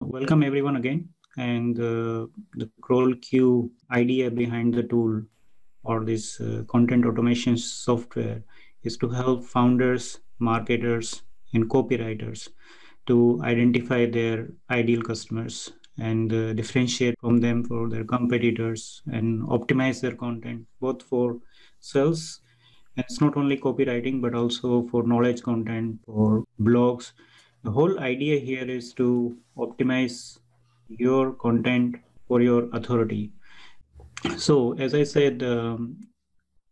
Welcome everyone again. And the CrawlQ idea behind the tool or this content automation software is to help founders, marketers, and copywriters to identify their ideal customers and differentiate from them for their competitors and optimize their content both for sales. And it's not only copywriting but also for knowledge content, for blogs. The whole idea here is to optimize your content for your authority. So, as I said,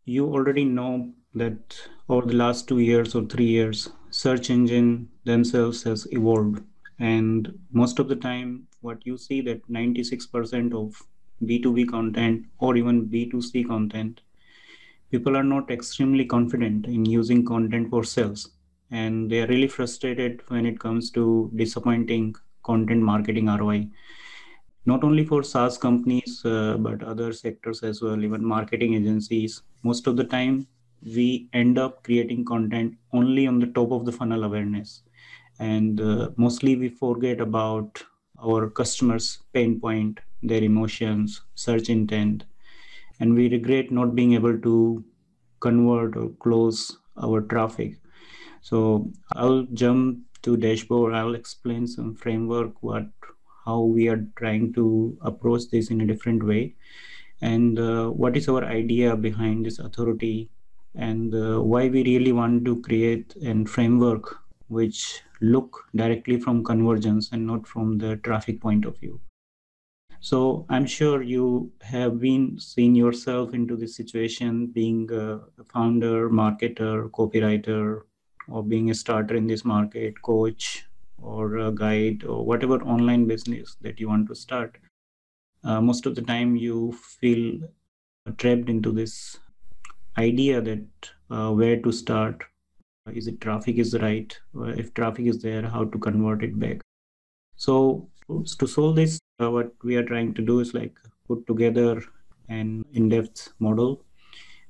you already know that over the last 2 years or 3 years, search engine themselves has evolved, and most of the time, what you see that 96% of B2B content or even B2C content, people are not extremely confident in using content for sales, and they are really frustrated when it comes to disappointing content marketing ROI, not only for SaaS companies, but other sectors as well, even marketing agencies. Most of the time, we end up creating content only on the top of the funnel awareness. And mostly we forget about our customers' pain point, their emotions, search intent, and we regret not being able to convert or close our traffic. So I'll jump to dashboard. I'll explain some framework, how we are trying to approach this in a different way, and what is our idea behind this authority, and why we really want to create a framework which look directly from convergence and not from the traffic point of view. So I'm sure you have been seeing yourself into this situation, being a founder, marketer, copywriter, or being a starter in this market, coach, or a guide, or whatever online business that you want to start. Most of the time, you feel trapped into this idea that where to start. Is it traffic is right? If traffic is there, how to convert it back? So to solve this, what we are trying to do is like put together an in-depth model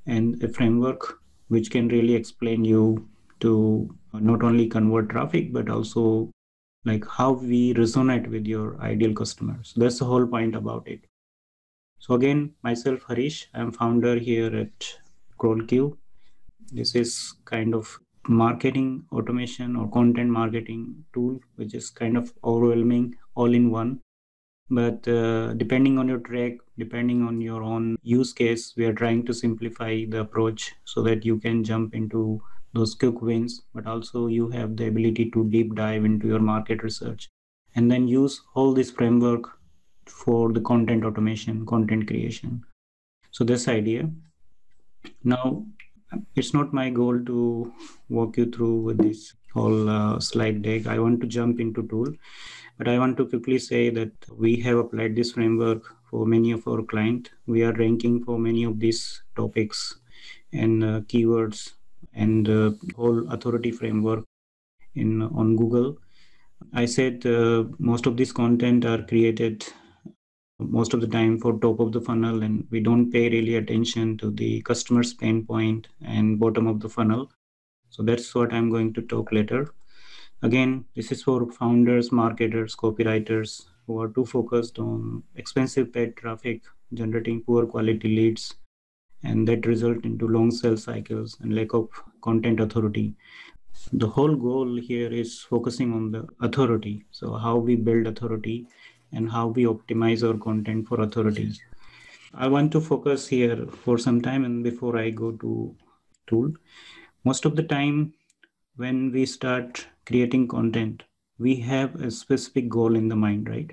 and a framework which can really explain you to not only convert traffic but also like how we resonate with your ideal customers. That's the whole point about it. So again, myself Harish, I'm founder here at CrawlQ. This is kind of marketing automation or content marketing tool, which is kind of overwhelming all in one. But depending on your track, depending on your own use case, we are trying to simplify the approach so that you can jump into those quick wins, but also you have the ability to deep dive into your market research and then use all this framework for the content automation, content creation. So this idea. Now, it's not my goal to walk you through with this whole slide deck. I want to jump into tool, but I want to quickly say that we have applied this framework for many of our clients. We are ranking for many of these topics and keywords and whole authority framework in on Google. I said most of this content are created most of the time for top of the funnel, and we don't pay really attention to the customer's pain point and bottom of the funnel. So that's what I'm going to talk later. Again, this is for founders, marketers, copywriters who are too focused on expensive paid traffic, generating poor quality leads, and that result into long sales cycles and lack of content authority. The whole goal here is focusing on the authority. So how we build authority and how we optimize our content for authority. I want to focus here for some time, and before I go to tool, most of the time when we start creating content, we have a specific goal in the mind, right?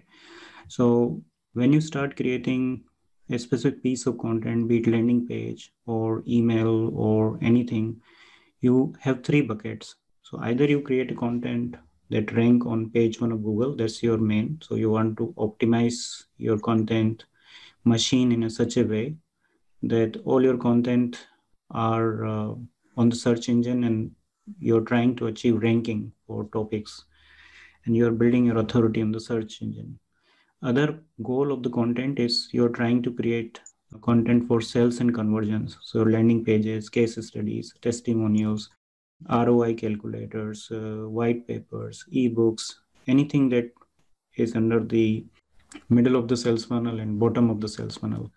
So when you start creating a specific piece of content, be it landing page or email or anything, you have three buckets. So either you create a content that rank on page one of Google, that's your main. So you want to optimize your content machine in such a way that all your content are on the search engine, and you're trying to achieve ranking for topics, and you're building your authority on the search engine. Other goal of the content is you're trying to create content for sales and conversions. So landing pages, case studies, testimonials, ROI calculators, white papers, ebooks, anything that is under the middle of the sales funnel and bottom of the sales funnel.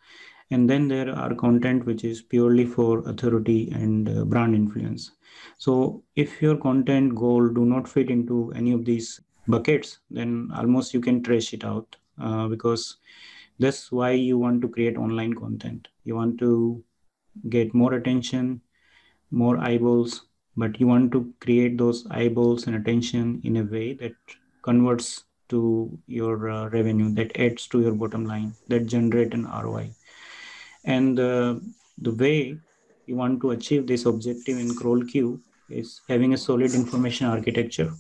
And then there are content which is purely for authority and brand influence. So if your content goal do not fit into any of these buckets, then almost you can trash it out, because that's why you want to create online content. You want to get more attention, more eyeballs, but you want to create those eyeballs and attention in a way that converts to your revenue, that adds to your bottom line, that generate an ROI. And the way you want to achieve this objective in CrawlQ is having a solid information architecture,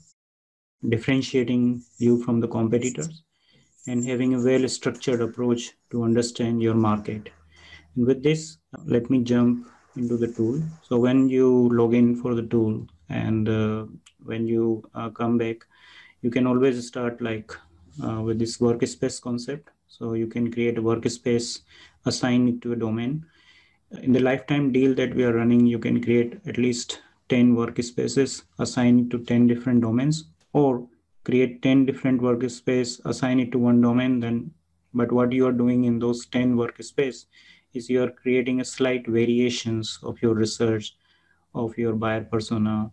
differentiating you from the competitors, and having a well-structured approach to understand your market. And with this, let me jump into the tool. So when you log in for the tool and when you come back, you can always start with this workspace concept. So you can create a workspace, assign it to a domain. In the lifetime deal that we are running, you can create at least 10 workspaces, assign it to 10 different domains, or create 10 different workspace, assign it to one domain. Then but what you are doing in those 10 workspace is you are creating a slight variations of your research, of your buyer persona,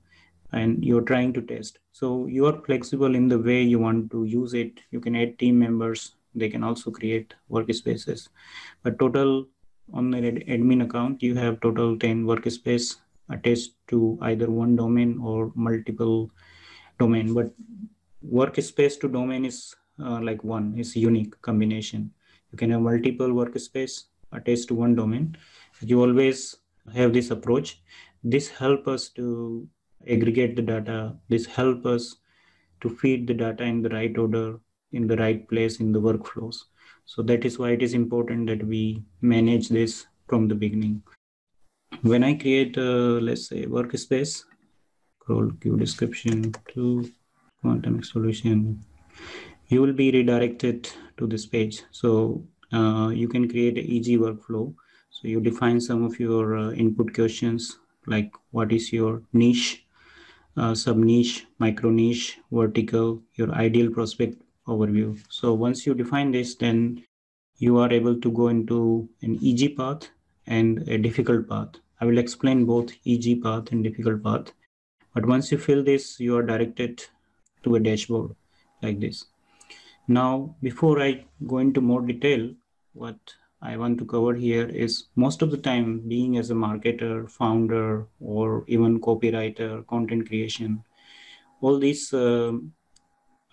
and you're trying to test. So you are flexible in the way you want to use it. You can add team members, they can also create workspaces. But total on the admin account, you have total 10 workspace attached to either one domain or multiple domain. But workspace to domain is like one, is unique combination. You can have multiple workspace attached to one domain. You always have this approach. This help us to aggregate the data. This help us to feed the data in the right order, in the right place in the workflows. So that is why it is important that we manage this from the beginning. When I create, let's say, workspace, CrawlQ description to quantum solution, you will be redirected to this page. So you can create an easy workflow. So you define some of your input questions, like what is your niche, sub-niche, micro-niche, vertical, your ideal prospect overview. So once you define this, then you are able to go into an easy path and a difficult path. I will explain both easy path and difficult path. But once you fill this, you are directed to a dashboard like this. Now, before I go into more detail, what I want to cover here is most of the time being as a marketer, founder, or even copywriter, content creation, all these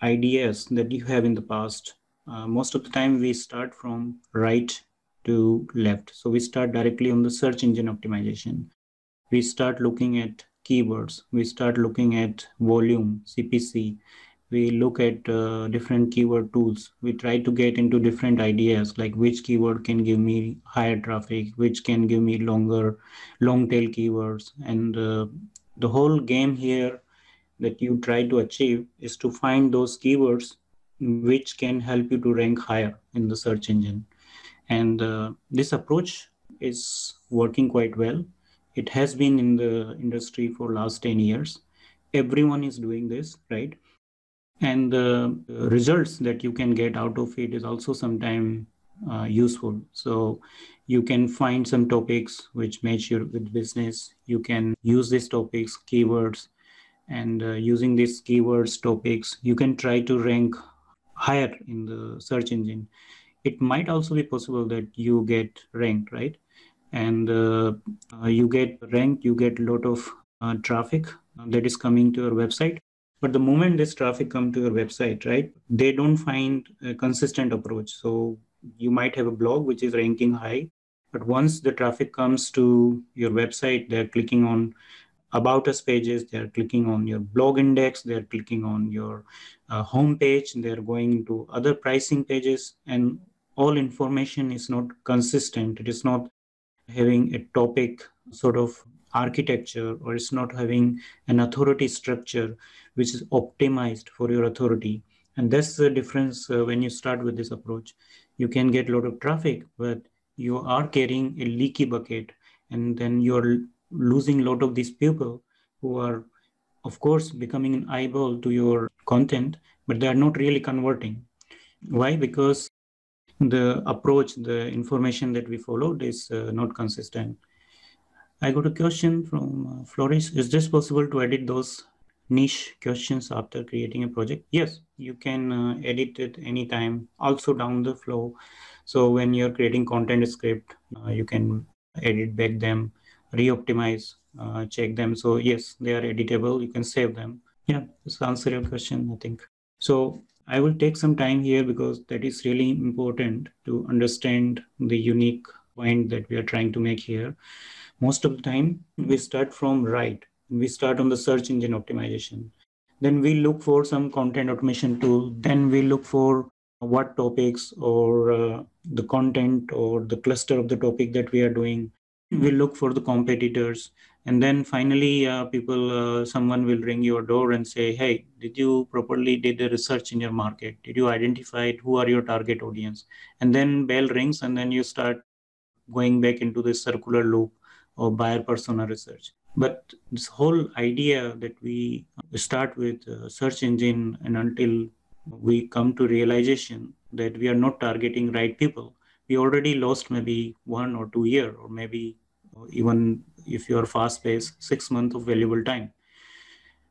ideas that you have in the past, most of the time we start from right to left. So we start directly on the search engine optimization. We start looking at keywords. We start looking at volume, CPC. We look at different keyword tools. We try to get into different ideas, like which keyword can give me higher traffic, which can give me long tail keywords. And the whole game here that you try to achieve is to find those keywords which can help you to rank higher in the search engine. And this approach is working quite well. It has been in the industry for last 10 years. Everyone is doing this, right? And the results that you can get out of it is also sometimes useful. So you can find some topics which match your with business. You can use these topics, keywords, and using these keywords, topics, you can try to rank higher in the search engine. It might also be possible that you get ranked, right? And you get ranked, you get a lot of traffic that is coming to your website. But the moment this traffic come to your website, right, they don't find a consistent approach. So you might have a blog which is ranking high, but once the traffic comes to your website, they're clicking on about us pages, they're clicking on your blog index, they're clicking on your home page, they're going to other pricing pages, and all information is not consistent. It is not having a topic sort of architecture, or it's not having an authority structure which is optimized for your authority. And that's the difference when you start with this approach. You can get a lot of traffic, but you are carrying a leaky bucket, and then you're losing a lot of these people who are, of course, becoming an eyeball to your content, but they are not really converting. Why? Because the approach, the information that we followed is not consistent. I got a question from Floris. Is this possible to edit those niche questions after creating a project? Yes, you can edit it anytime, also down the flow. So when you're creating content script, you can edit back them, re-optimize, check them. So yes, they are editable. You can save them. Yeah, this answer your question, I think. So I will take some time here because that is really important to understand the unique point that we are trying to make here. Most of the time, we start from right. We start on the search engine optimization. Then we look for some content automation tool. Then we look for what topics or the content or the cluster of the topic that we are doing. We look for the competitors, and then finally someone will ring your door and say, hey, did you properly did the research in your market? Did you identify who are your target audience? And then bell rings, and then you start going back into this circular loop of buyer persona research. But this whole idea that we start with search engine, and until we come to realization that we are not targeting right people, we already lost maybe 1 or 2 year, or maybe even if you are fast paced, 6 months of valuable time.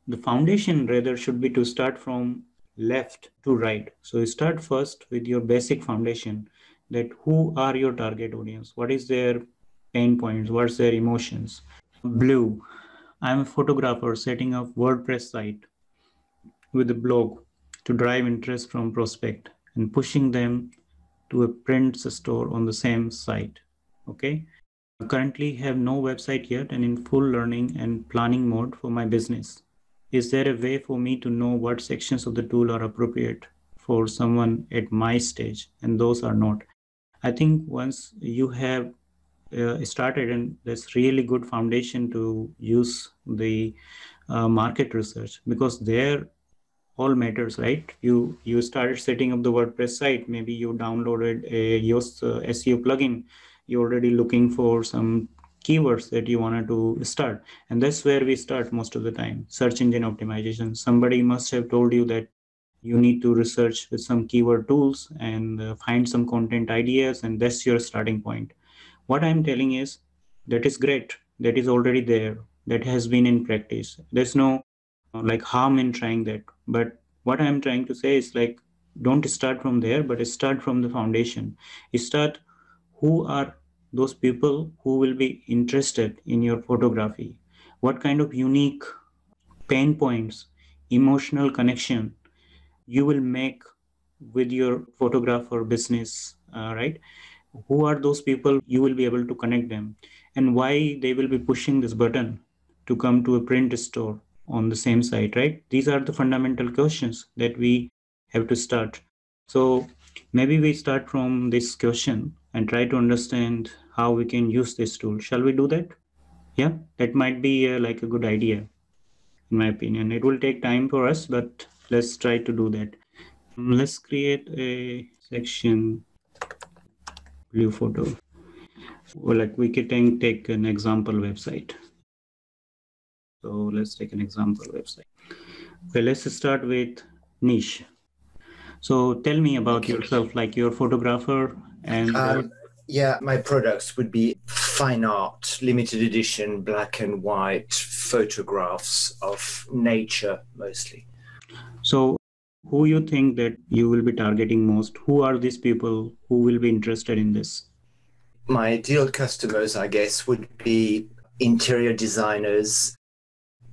The foundation rather should be to start from left to right. So you start first with your basic foundation, that who are your target audience, what is their pain points, what's their emotions. Blue, I'm a photographer setting up WordPress site with a blog to drive interest from prospect and pushing them to a print store on the same site. Okay. I currently have no website yet and in full learning and planning mode for my business. Is there a way for me to know what sections of the tool are appropriate for someone at my stage and those are not? I think once you have started, and that's really good foundation to use the market research, because there all matters, right? You started setting up the WordPress site, maybe you downloaded a Yoast SEO plugin, you're already looking for some keywords that you wanted to start, and that's where we start most of the time. Search engine optimization, somebody must have told you that you need to research with some keyword tools and find some content ideas, and that's your starting point. What I'm telling is that is great, that is already there, that has been in practice. There's no like harm in trying that. But what I'm trying to say is, like, don't start from there, but start from the foundation. Start who are those people who will be interested in your photography, what kind of unique pain points, emotional connection you will make with your photographer business, right? Who are those people, you will be able to connect them, and why they will be pushing this button to come to a print store on the same site, right? These are the fundamental questions that we have to start. So maybe we start from this question and try to understand how we can use this tool. Shall we do that? Yeah, that might be like a good idea, in my opinion. It will take time for us, but let's try to do that. Let's create a section, blue photo. Or like we can take an example website. So let's take an example website. Okay, let's start with niche. So tell me about yourself, like you're a photographer and yeah, my products would be fine art, limited edition, black and white photographs of nature mostly. So who you think that you will be targeting most? Who are these people who will be interested in this? My ideal customers, I guess, would be interior designers,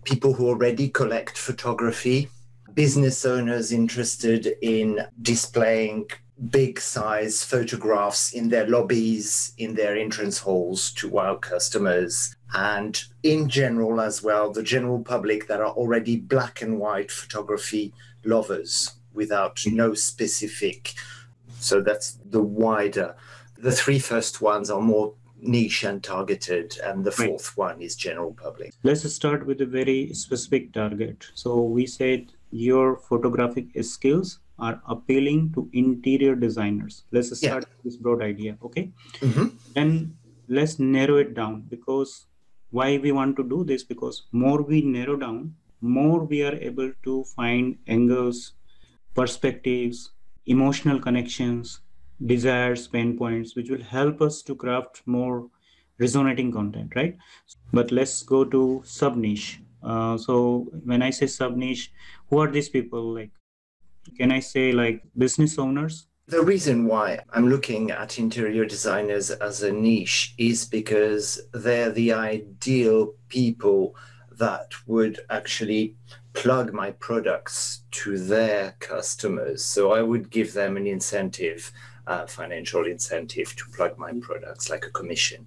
people who already collect photography, business owners interested in displaying big size photographs in their lobbies, in their entrance halls to wow customers, and in general as well, the general public that are already black and white photography lovers without no specific. So that's the wider. The three first ones are more niche and targeted, and the fourth one is general public. Let's start with a very specific target. So we said your photographic skills are appealing to interior designers. Let's start with this broad idea, okay? Then let's narrow it down, because why we want to do this, because more we narrow down, more we are able to find angles, perspectives, emotional connections, desires, pain points, which will help us to craft more resonating content, right? But let's go to sub niche. So when I say sub niche, who are these people? Like, can I say like business owners? The reason why I'm looking at interior designers as a niche is because they're the ideal people that would actually plug my products to their customers. So I would give them an incentive, financial incentive to plug my products, like a commission.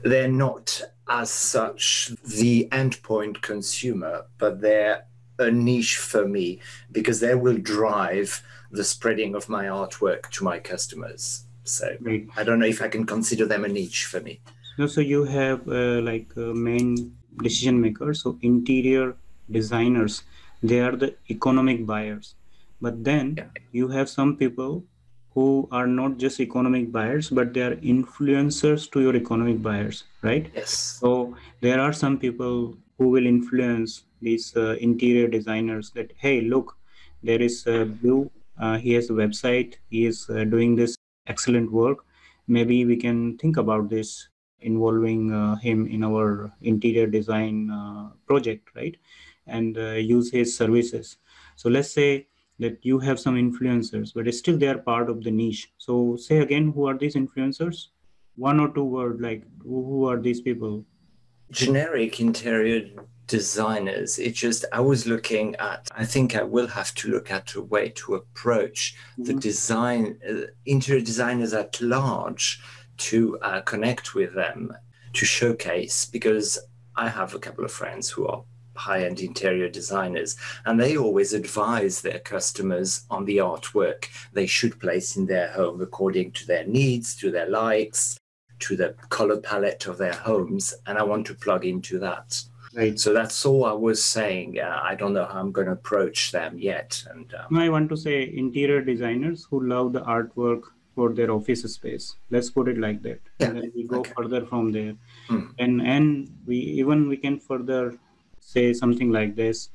They're not as such the endpoint consumer, but they're a niche for me because they will drive the spreading of my artwork to my customers. So Right. I don't know if I can consider them a niche for me. No, so you have main decision makers, so interior designers, they are the economic buyers. But then you have some people who are not just economic buyers, but they are influencers to your economic buyers, right? Yes. So there are some people who will influence these interior designers that, hey, look, there is Blue, he has a website, he is doing this excellent work. Maybe we can think about this involving him in our interior design project, right? And use his services. So let's say that you have some influencers, but still they are part of the niche. So say again, who are these influencers? One or two word, like who are these people? Generic interior designers. It just, I was looking at, I think I will have to look at a way to approach the design, interior designers at large to connect with them, to showcase, because I have a couple of friends who are high-end interior designers, and they always advise their customers on the artwork they should place in their home according to their needs, to their likes, to the color palette of their homes, and I want to plug into that. Right. So that's all I was saying. I don't know how I'm going to approach them yet. And I want to say interior designers who love the artwork for their office space. Let's put it like that. Yeah, And then we go okay. further from there. And we can further say something like this,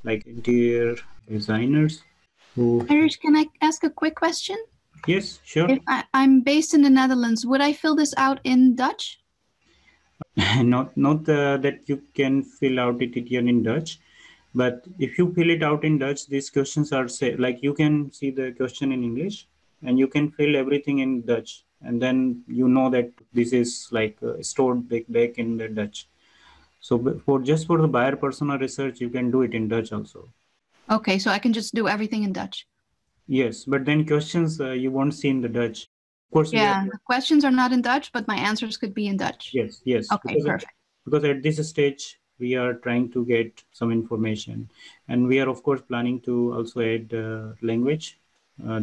like interior designers who. Irish, can I ask a quick question? Yes, sure. If I'm based in the Netherlands, would I fill this out in Dutch? Not that you can fill out it here in Dutch, but if you fill it out in Dutch, these questions are say like you can see the question in English and you can fill everything in Dutch, and then you know that this is like stored back in the Dutch. So for the buyer persona research, you can do it in Dutch also. Okay, so I can just do everything in Dutch. Yes, but then questions you won't see in the Dutch. Of course, yeah, the questions are not in Dutch, but my answers could be in Dutch. Yes. Okay, perfect. Because at this stage, we are trying to get some information. And we are, of course, planning to also add language,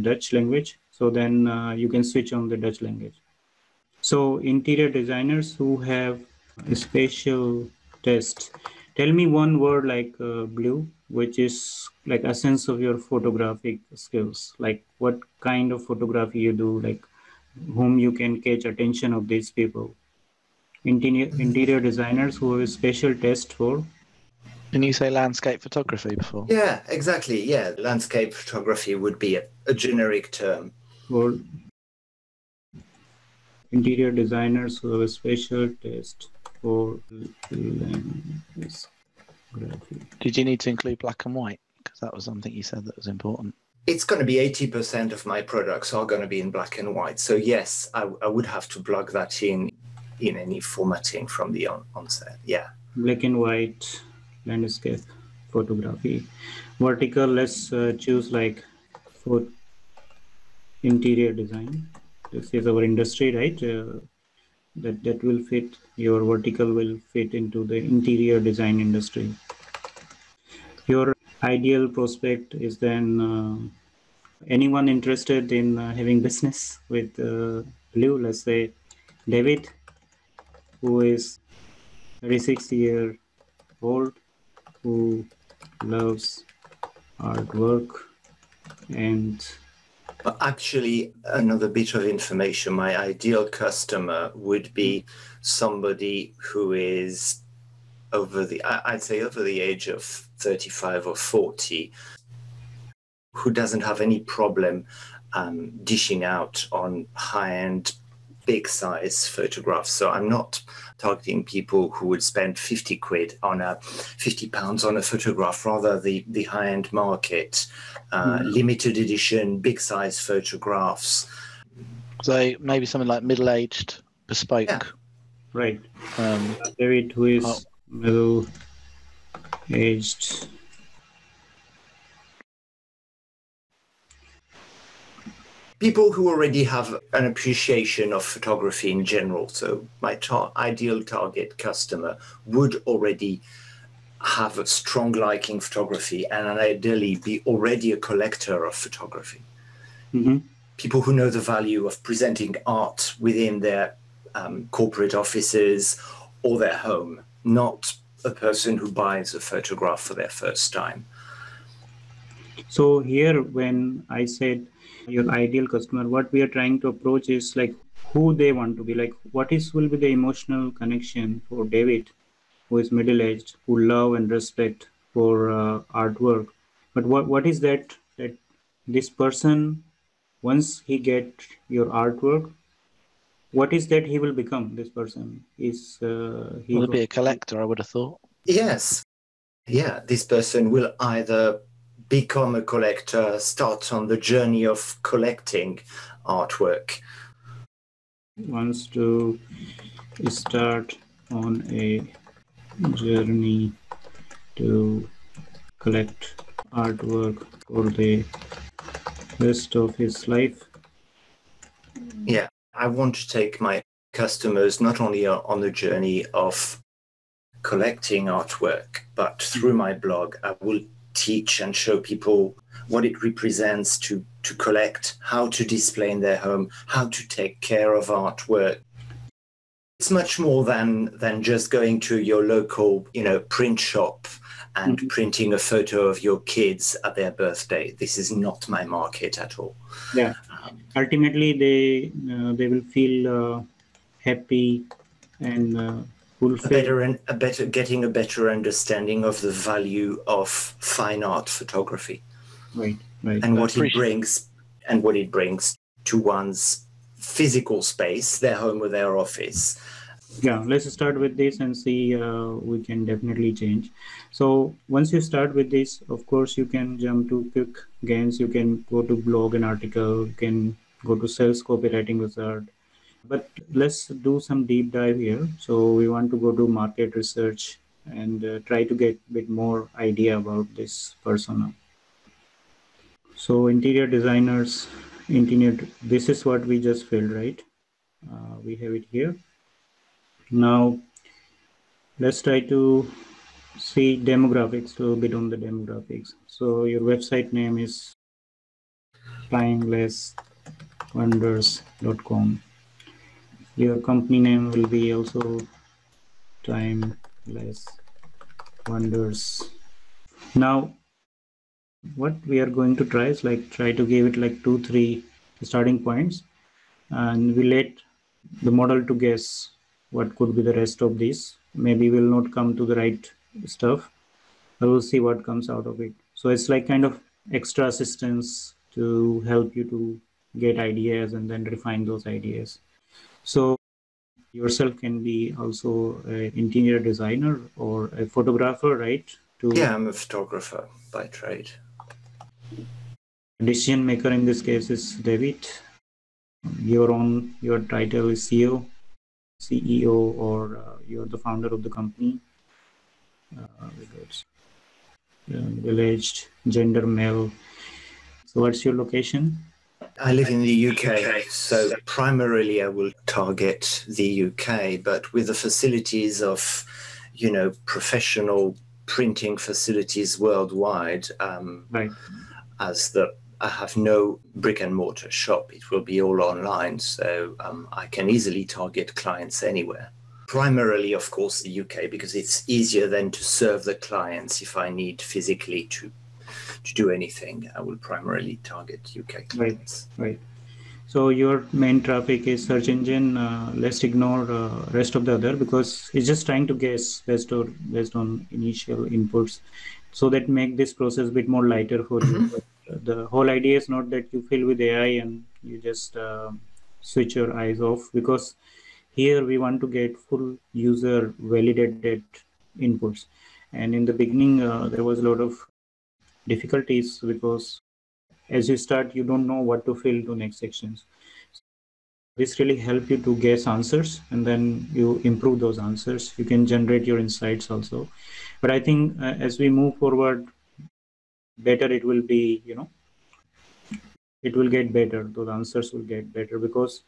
Dutch language. So then you can switch on the Dutch language. So interior designers who have a spatial test. Tell me one word like Blue, which is like a sense of your photographic skills. Like what kind of photography you do, like whom you can catch attention of these people. Interior designers who have a special taste for. Can you say landscape photography before? Yeah, exactly. Yeah, landscape photography would be a generic term. For interior designers who have a special taste for landscape. Did you need to include black and white? Because that was something you said that was important. It's going to be 80% of my products are going to be in black and white. So yes, I would have to plug that in any formatting from the onset. Yeah. Black and white landscape photography. Vertical, let's choose like for interior design. This is our industry, right? That will fit, your vertical will fit into the interior design industry. Your ideal prospect is then anyone interested in having business with Blue, let's say David, who is 36-year-old, who loves artwork and actually, another bit of information, my ideal customer would be somebody who is I'd say over the age of 35 or 40, who doesn't have any problem dishing out on high-end, big-size photographs. So I'm not targeting people who would spend 50 quid on £50 on a photograph, rather the high-end market, limited edition, big-size photographs. So maybe something like middle-aged, bespoke. Yeah. Right. David, who is middle-aged. People who already have an appreciation of photography in general. So my ideal target customer would already have a strong liking photography and ideally be already a collector of photography. Mm-hmm. People who know the value of presenting art within their corporate offices or their home, not a person who buys a photograph for their first time. So here, when I said your ideal customer, what we are trying to approach is like who they want to be, like what will be the emotional connection for David, who is middle-aged, who love and respect for artwork. But what is that this person, once he get your artwork, what is that he will become? This person is he Will be a collector, I would have thought. Yes. Yeah, this person will either become a collector, start on the journey of collecting artwork. Wants to start on a journey to collect artwork for the rest of his life. Yeah, I want to take my customers not only on the journey of collecting artwork, but through my blog, I will teach and show people what it represents to collect, how to display in their home, how to take care of artwork. It's much more than just going to your local, print shop and printing a photo of your kids at their birthday. This is not my market at all. Yeah. Ultimately, they will feel happy and fulfilled. Getting a better understanding of the value of fine art photography. Right. And what it brings to one's physical space, their home or their office. Yeah, let's start with this and see we can definitely change. So once you start with this, of course, you can jump to quick gains. You can go to blog and article, you can go to sales copywriting wizard. But let's do some deep dive here. So we want to go to market research and try to get a bit more idea about this persona. So interior designers, this is what we just filled, right? We have it here. Now, let's try to see demographics, a little bit on the demographics. So your website name is timelesswonders.com. Your company name will be also Timeless Wonders. Now, what we are going to try is try to give it 2-3 starting points, and we let the model to guess what could be the rest of this. Maybe we'll not come to the right stuff, but we'll see what comes out of it. So it's like kind of extra assistance to help you to get ideas and then refine those ideas. So yourself can be also an interior designer or a photographer, right? Yeah, I'm a photographer by trade. Decision maker in this case is David. Your title is CEO, or you're the founder of the company. Middle-aged, gender male. So what's your location? I live in the UK, so primarily I will target the UK, but with the facilities of, professional printing facilities worldwide, Right. I have no brick and mortar shop. It will be all online, so I can easily target clients anywhere. Primarily, of course, the UK, because it's easier then to serve the clients if I need physically to do anything. I will primarily target UK clients. Right. So your main traffic is search engine. Let's ignore rest of the other because it's just trying to guess based on initial inputs, so that make this process a bit more lighter for you. The whole idea is not that you fill with AI and you just switch your eyes off, because here we want to get full user validated inputs. And in the beginning, there was a lot of difficulties because as you start, you don't know what to fill to next sections. This really helps you to guess answers, and then you improve those answers. You can generate your insights also. But I think as we move forward, better it will be, it will get better. Those answers will get better because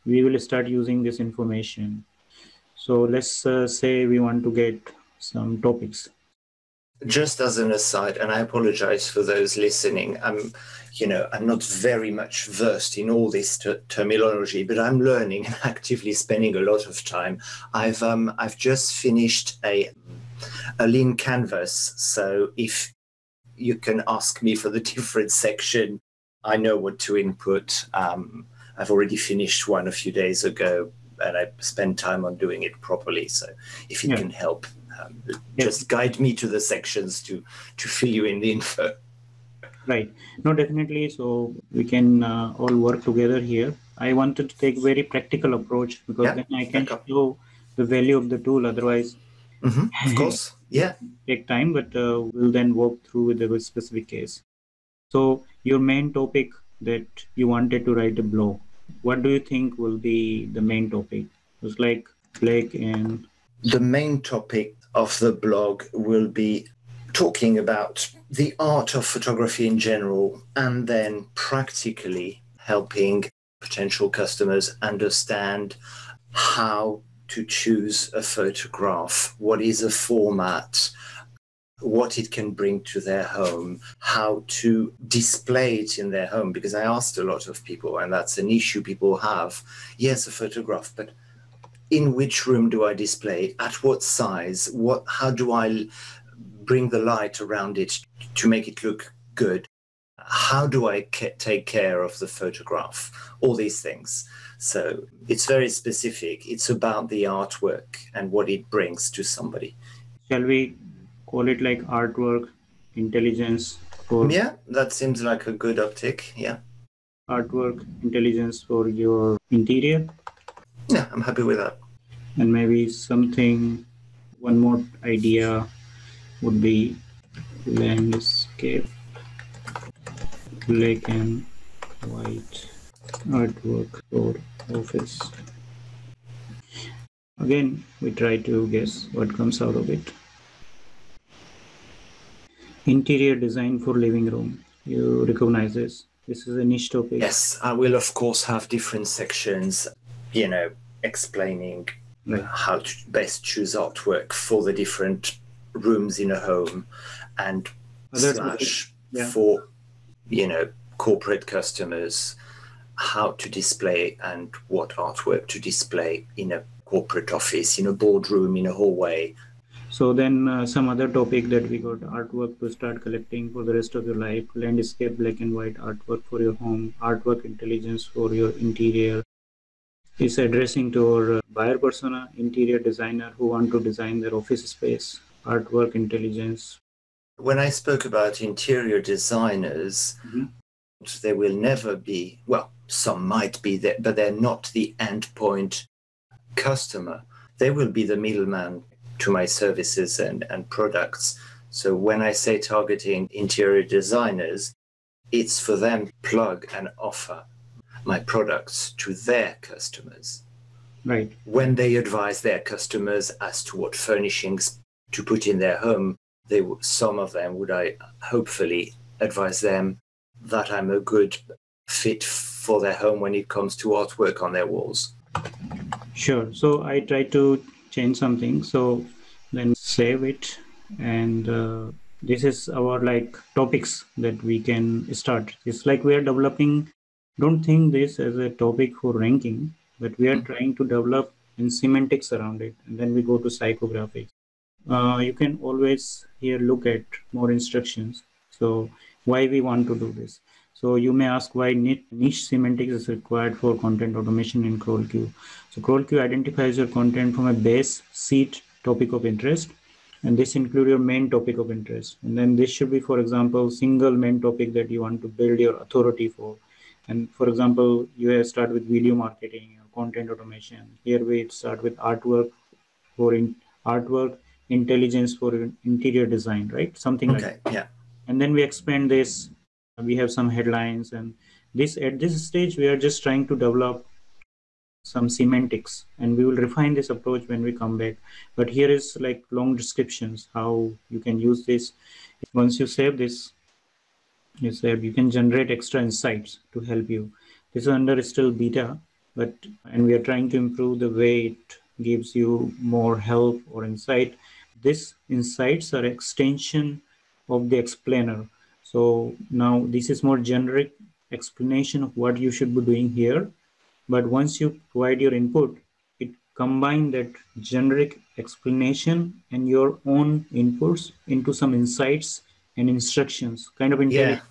we will start using this information. So let's say we want to get some topics. Just as an aside, and I apologize for those listening, I'm not very much versed in all this terminology, but I'm learning and actively spending a lot of time. I've just finished a lean canvas, so if you can ask me for the different section, I know what to input. I've already finished one a few days ago, and I spent time on doing it properly. So if it can help, just guide me to the sections to fill you in the info. Right. No, definitely. So we can all work together here. I wanted to take a very practical approach because then I can show the value of the tool. Otherwise, of course, take time, but we'll then walk through with a specific case. So your main topic that you wanted to write a blog, what do you think will be the main topic? It's like Blake and... The main topic of the blog will be talking about the art of photography in general, and then practically helping potential customers understand how to choose a photograph, what is a format, what it can bring to their home, how to display it in their home. Because I asked a lot of people, and that's an issue people have. Yes, a photograph, but in which room do I display? At what size? How do I bring the light around it to make it look good? How do I take care of the photograph? All these things. So it's very specific. It's about the artwork and what it brings to somebody. Shall we call it like artwork intelligence? Yeah, that seems like a good optic. Yeah. Artwork intelligence for your interior. Yeah, I'm happy with that. And maybe one more idea would be landscape, black and white artwork for office. Again, we try to guess what comes out of it. Interior design for living room. You recognize this? This is a niche topic. Yes, I will of course have different sections, explaining how to best choose artwork for the different rooms in a home, and for corporate customers, how to display and what artwork to display in a corporate office, in a boardroom, in a hallway. So then some other topic that we got, artwork to start collecting for the rest of your life, landscape, black and white artwork for your home, artwork intelligence for your interior. Is addressing to our buyer persona, interior designer who want to design their office space, artwork intelligence. When I spoke about interior designers, there will never be, well, some might be there, but they're not the endpoint customer. They will be the middleman to my services and products. So when I say targeting interior designers, it's for them to plug and offer my products to their customers. Right. When they advise their customers as to what furnishings to put in their home, some of them would I hopefully advise them that I'm a good fit for their home when it comes to artwork on their walls. Sure. So I try to change something. So then save it. And this is our topics that we can start. It's like we are developing. Don't think this as a topic for ranking, but we are trying to develop in semantics around it. And then we go to psychographics. You can always here look at more instructions. So why we want to do this. So you may ask why niche semantics is required for content automation in CrawlQ. So CrawlQ identifies your content from a base seed topic of interest. And this include your main topic of interest. And then this should be, for example, single main topic that you want to build your authority for. And for example, you have start with video marketing or content automation. Here we start with artwork artwork, intelligence for interior design, right? Something like that. Yeah. And then we expand this. We have some headlines, and this at this stage we are just trying to develop some semantics, and we will refine this approach when we come back. But here is like long descriptions how you can use this. Once you save this, you can generate extra insights to help you. This is under still beta, and we are trying to improve the way it gives you more help or insight. These insights are extension of the explainer. So now this is more generic explanation of what you should be doing here. But once you provide your input, it combines that generic explanation and your own inputs into some insights and instructions, kind of intelligent.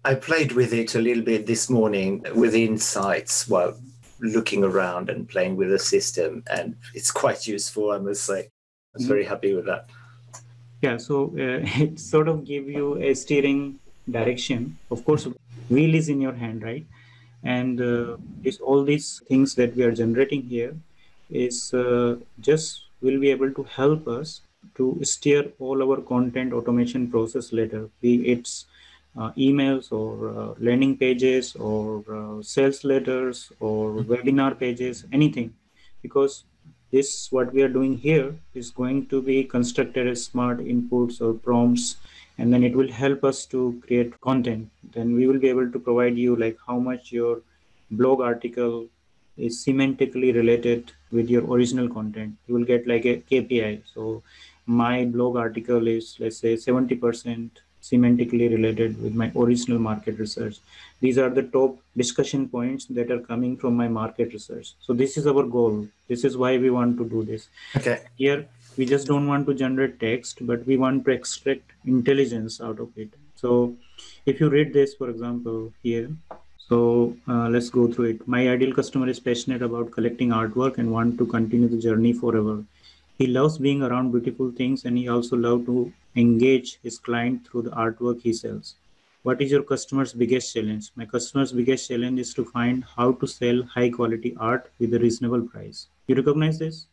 I played with it a little bit this morning with insights while looking around and playing with the system, and it's quite useful, I must say. I was very happy with that. Yeah, so it sort of give you a steering direction. Of course, wheel is in your hand, right? And all these things that we are generating here is just will be able to help us to steer all our content automation process later, be it's emails or landing pages or sales letters or webinar pages, anything. Because this what we are doing here is going to be constructed as smart inputs or prompts, and then it will help us to create content. Then we will be able to provide you like how much your blog article is semantically related with your original content. You will get like a KPI. So my blog article is, let's say, 70% semantically related with my original market research. These are the top discussion points that are coming from my market research. So this is our goal. This is why we want to do this. Okay. Here, we just don't want to generate text, but we want to extract intelligence out of it. So if you read this, for example, here, so let's go through it. My ideal customer is passionate about collecting artwork and want to continue the journey forever. He loves being around beautiful things, and he also loves to engage his client through the artwork he sells. What is your customer's biggest challenge? My customer's biggest challenge is to find how to sell high quality art with a reasonable price. You recognize this?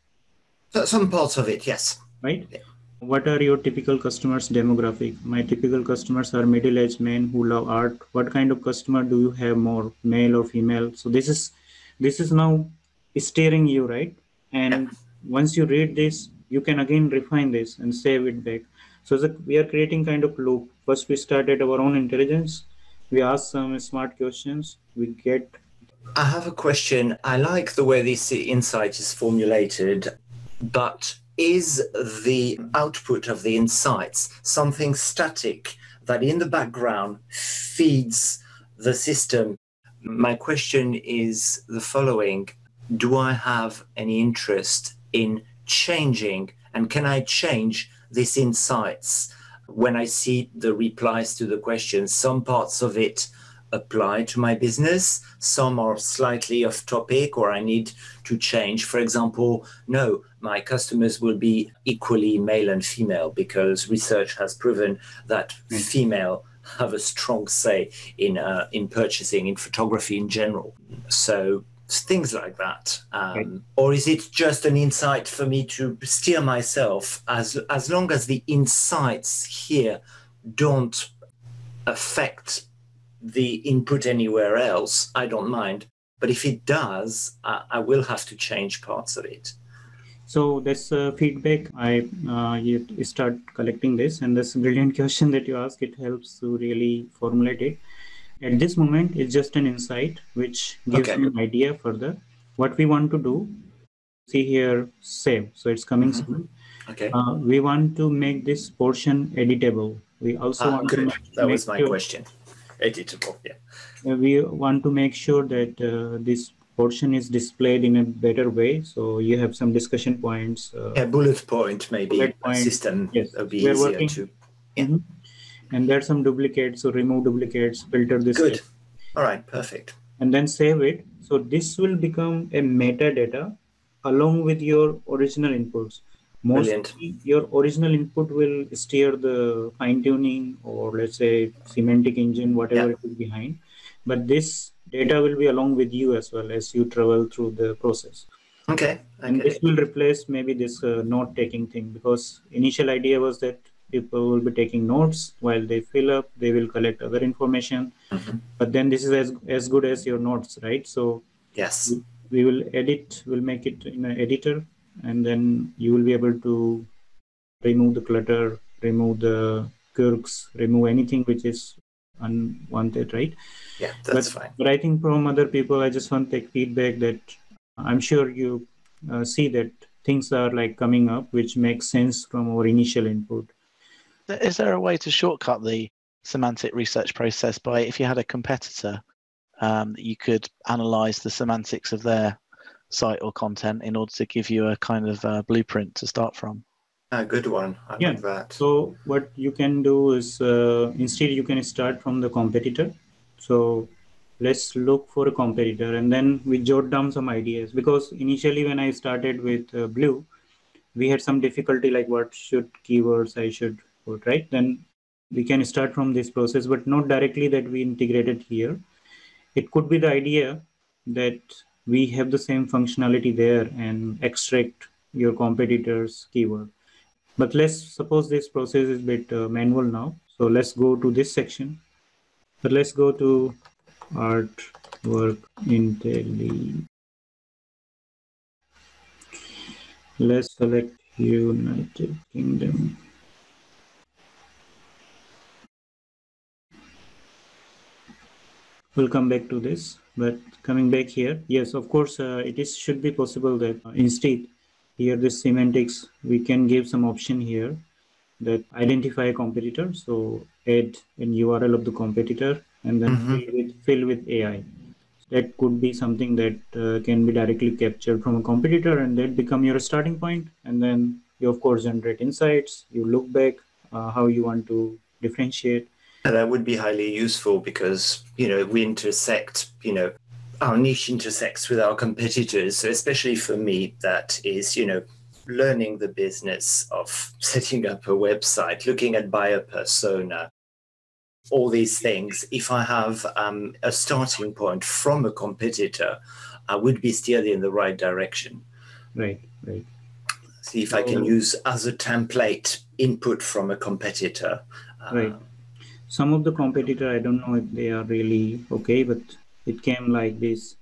So, some parts of it, yes. Right? Yeah. What are your typical customers' demographic? My typical customers are middle-aged men who love art. What kind of customer do you have more, male or female? So this is now steering you, right? And once you read this, you can again refine this and save it back. So we are creating kind of loop. First, we started our own intelligence. We ask some smart questions. We get. I have a question. I like the way this insight is formulated, but is the output of the insights something static that in the background feeds the system? My question is the following. Do I have any interest in changing, and can I change these insights when I see the replies to the questions? Some parts of it apply to my business, some are slightly off topic, or I need to change. For example, no, my customers will be equally male and female because research has proven that female have a strong say in purchasing, in photography in general. So things like that. Or is it just an insight for me to steer myself as long as the insights here don't affect the input anywhere else? I don't mind. But if it does, I will have to change parts of it. So this feedback, you start collecting this, and this brilliant question that you ask, it helps to really formulate it. At this moment, it's just an insight which gives you an idea further. What we want to do, see here, save. So it's coming soon. Okay. We want to make this portion editable. We also want to that was my question. Editable, yeah. We want to make sure that this portion is displayed in a better way. So you have some discussion points. Bullet point, maybe a system would be easier to. Yeah. Mm-hmm. And there are some duplicates, so remove duplicates, filter this. Good. All right, perfect. And then save it. So this will become a metadata along with your original inputs. Brilliant. Mostly your original input will steer the fine tuning, or let's say semantic engine, whatever it is behind. But this data will be along with you as well as you travel through the process. Okay. And this will replace maybe this note taking thing, because initial idea was that people will be taking notes while they fill up, they will collect other information. But then this is as good as your notes, right? So yes, we will we'll make it in an editor, and then you will be able to remove the clutter, remove the quirks, remove anything which is unwanted, right? Yeah, that's fine. But I think from other people, I just want to take feedback that I'm sure you see that things are like coming up, which makes sense from our initial input. Is there a way to shortcut the semantic research process by, if you had a competitor, you could analyze the semantics of their site or content in order to give you a kind of blueprint to start from? A good one. I like that. So what you can do is instead you can start from the competitor. So let's look for a competitor, and then we jot down some ideas, because initially when I started with Blue, we had some difficulty like what should keywords I should put, right? Then we can start from this process, but not directly that we integrated here. It could be the idea that we have the same functionality there and extract your competitor's keyword. But let's suppose this process is a bit manual now. So let's go to this section. But let's go to artwork intelligence. Let's select United Kingdom. We'll come back to this, but coming back here, yes, of course, should be possible that instead here this semantics, we can give some option here that identify a competitor. So add an URL of the competitor and then fill with AI. That could be something that can be directly captured from a competitor, and that become your starting point. And then you of course generate insights. You look back how you want to differentiate. That would be highly useful because, we intersect, our niche intersects with our competitors. So especially for me, that is, learning the business of setting up a website, looking at buyer persona, all these things. If I have a starting point from a competitor, I would be steered in the right direction. Right. See if I can use as a template input from a competitor. Right. Some of the competitor, I don't know if they are really okay, but it came like this: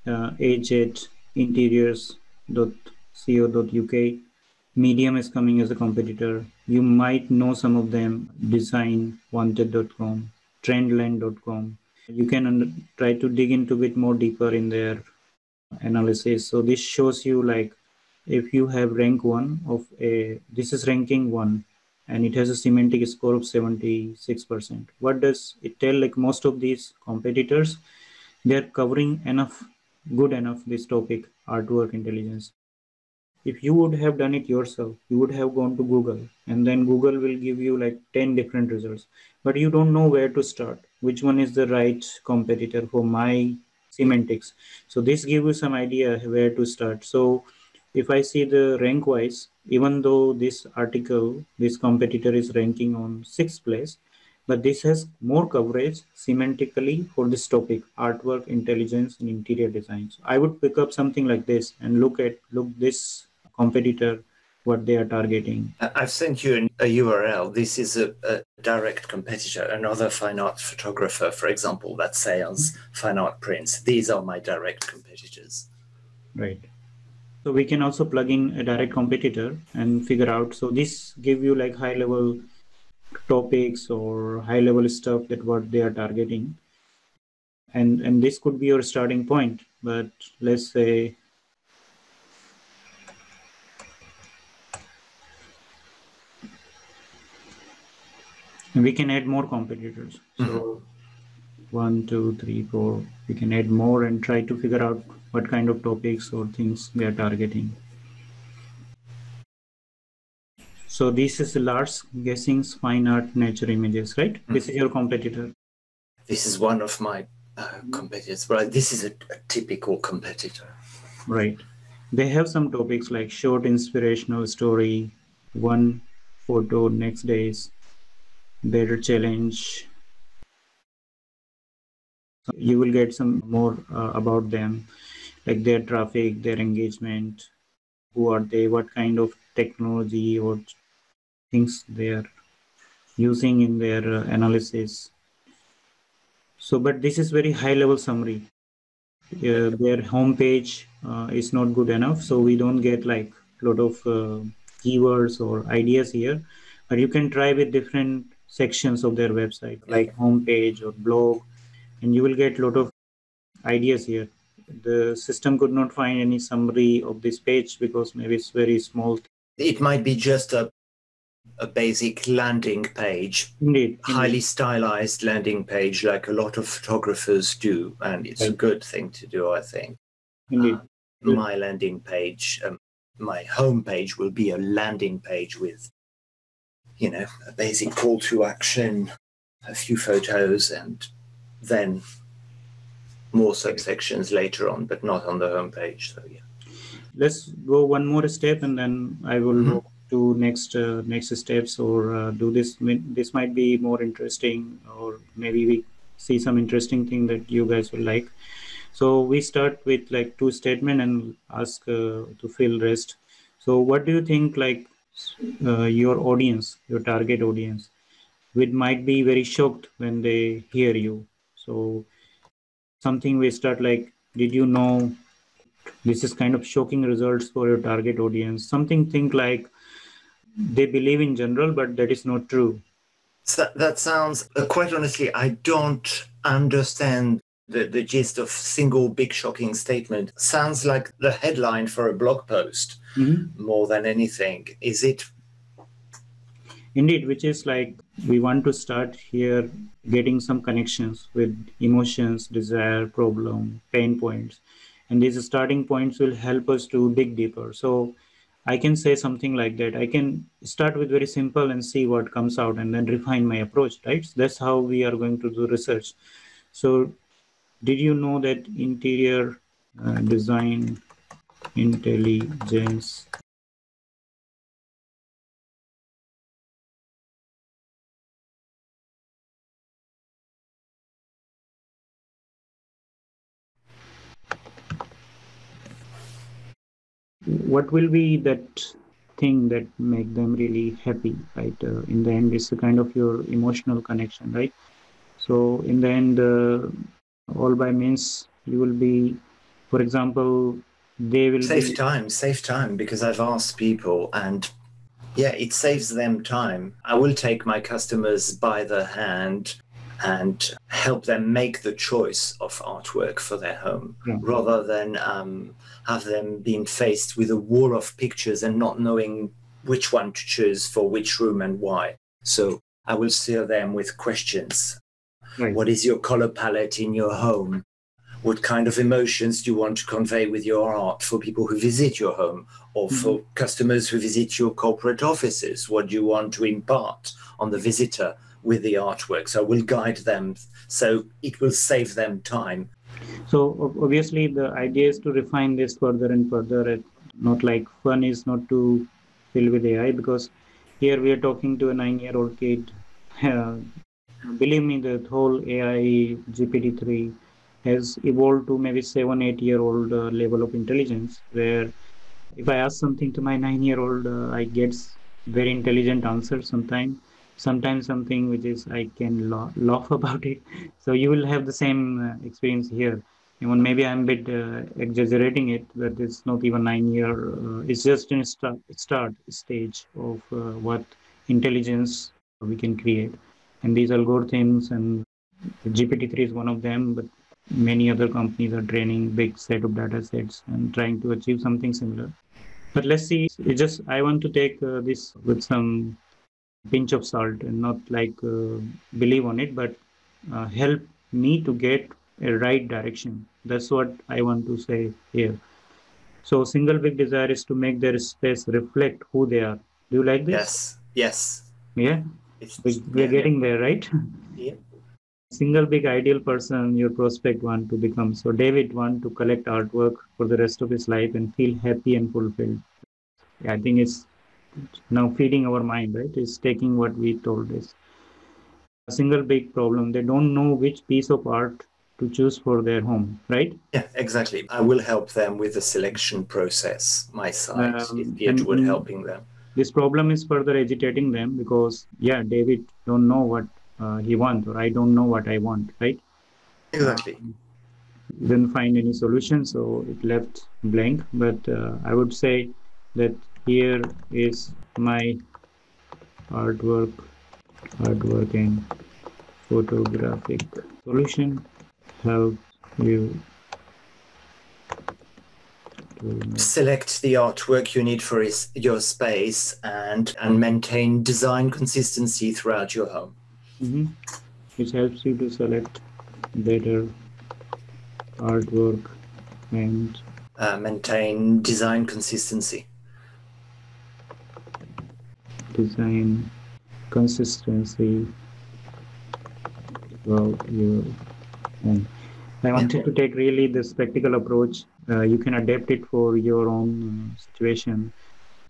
interiors.co.uk. Medium is coming as a competitor. You might know some of them: designwanted.com, trendland.com. You can try to dig into a bit more deeper in their analysis. So this shows you like if you have rank one of this is ranking one, and it has a semantic score of 76%. What does it tell? Like most of these competitors, they're covering good enough this topic, artwork intelligence. If you would have done it yourself, you would have gone to Google, and then Google will give you like 10 different results, but you don't know where to start, which one is the right competitor for my semantics. So this gives you some idea where to start. So if I see the rank wise, even though this article, this competitor is ranking on 6th place, but this has more coverage semantically for this topic, artwork intelligence in interior design. So I would pick up something like this and look this competitor, what they are targeting. I've sent you a URL. This is a direct competitor, another fine art photographer, for example, that sells fine art prints. These are my direct competitors. Right. So we can also plug in a direct competitor and figure out. So this give you like high level topics or high level stuff that what they are targeting. And this could be your starting point. But let's say we can add more competitors. So 1, 2, 3, 4, we can add more and try to figure out what kind of topics or things we are targeting. So this is Lars Guessing's fine art nature images, right? This is your competitor. This is one of my competitors, but this is a typical competitor. Right. They have some topics like short inspirational story, one photo next day's better challenge. You will get some more about them, like their traffic, their engagement, who are they, what kind of technology or things they are using in their analysis. So, but this is very high level summary. Their homepage is not good enough, so we don't get like a lot of keywords or ideas here. But you can try with different sections of their website, like homepage or blog, and you will get a lot of ideas here. The system could not find any summary of this page because maybe it's very small. It might be just a basic landing page, Indeed, highly stylized landing page, like a lot of photographers do, and it's a good thing to do, I think. Indeed. My landing page, my home page will be a landing page with, a basic call to action, a few photos, and then more subsections later on, but not on the home page. So yeah. Let's go one more step, and then I will go to next steps, or do this. This might be more interesting, or maybe we see some interesting thing that you guys will like. So we start with like two statement and ask to fill rest. So what do you think, like your audience, your target audience, might be very shocked when they hear you? So something we start like, did you know this is kind of shocking results for your target audience? Something think like they believe in general, but that is not true. So that sounds, quite honestly, I don't understand the gist of single big shocking statement. Sounds like the headline for a blog post more than anything. Is it? Indeed, which is like we want to start here getting some connections with emotions, desire, problem, pain points. And these starting points will help us to dig deeper. So I can say something like that. I can start with very simple and see what comes out and then refine my approach, right? So that's how we are going to do research. So did you know that interior design intelligence what will be that thing that make them really happy, right? In the end, it's a kind of your emotional connection, right? So in the end, all by means you will be, for example, they will save time, because I've asked people, and yeah, it saves them time. I will take my customers by the hand and help them make the choice of artwork for their home, rather than have them being faced with a wall of pictures and not knowing which one to choose for which room and why. So I will steer them with questions. Right. What is your color palette in your home? What kind of emotions do you want to convey with your art for people who visit your home, or for customers who visit your corporate offices? What do you want to impart on the visitor with the artwork? So we'll guide them, so it will save them time. So obviously the idea is to refine this further and further. Not like fun is not to fill with AI, because here we are talking to a 9-year-old kid. Believe me, the whole AI GPT-3 has evolved to maybe 7-8-year-old level of intelligence, where if I ask something to my 9-year-old, I get very intelligent answers sometimes something which is I can laugh about it. So you will have the same experience here. Even maybe I'm a bit exaggerating it, but it's not even 9 year. It's just in start stage of what intelligence we can create. And these algorithms, and GPT-3 is one of them, but many other companies are training big set of data sets and trying to achieve something similar. But let's see. It's just I want to take this with some pinch of salt and not like believe on it, but help me to get a right direction. That's what I want to say here. So single big desire is to make their space reflect who they are. Do you like this? Yes. Yeah. We're getting there, right? Yeah. Single big ideal person your prospect want to become. So David want to collect artwork for the rest of his life and feel happy and fulfilled. I think it's now feeding our mind, right? It's taking what we told us. A single big problem. They don't know which piece of art to choose for their home, right? Yeah, exactly. I will help them with the selection process, my side, is geared toward And helping them. this problem is further agitating them because, yeah, David don't know what he wants, or I don't know what I want, right? Exactly. Didn't find any solution, so it left blank. But I would say that here is my artwork and photographic solution help you to Select the artwork you need for your space and maintain design consistency throughout your home. which helps you to select better artwork and maintain design consistency. Design consistency throughout your home. I wanted to take really this practical approach. You can adapt it for your own situation.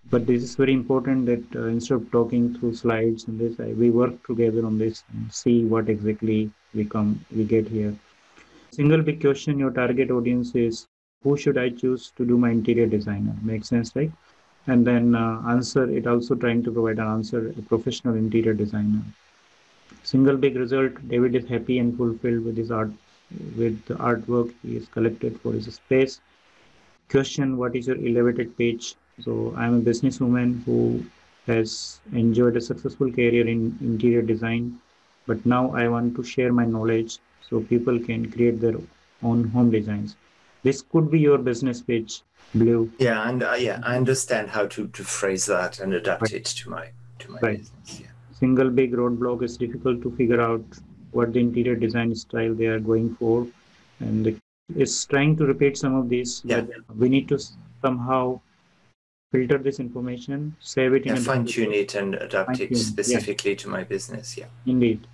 But this is very important that instead of talking through slides and this, we work together on this and see what exactly we get here. Single big question your target audience is, who should I choose to do my interior designer? Makes sense, right? And then answer it also trying to provide an answer, a professional interior designer. Single big result, David is happy and fulfilled with his art, with the artwork he is collected for his space. Question, what is your elevated pitch? So I'm a businesswoman who has enjoyed a successful career in interior design, but now I want to share my knowledge so people can create their own home designs. This could be your business pitch, Blue. Yeah, and I understand how to phrase that and adapt Right. it to my Right. business. Yeah. Single big roadblock is difficult to figure out what the interior design style they are going for, and it's trying to repeat some of these, but we need to somehow filter this information, save it in a fine tune it and adapt it fine-tune. specifically to my business. Yeah. Indeed.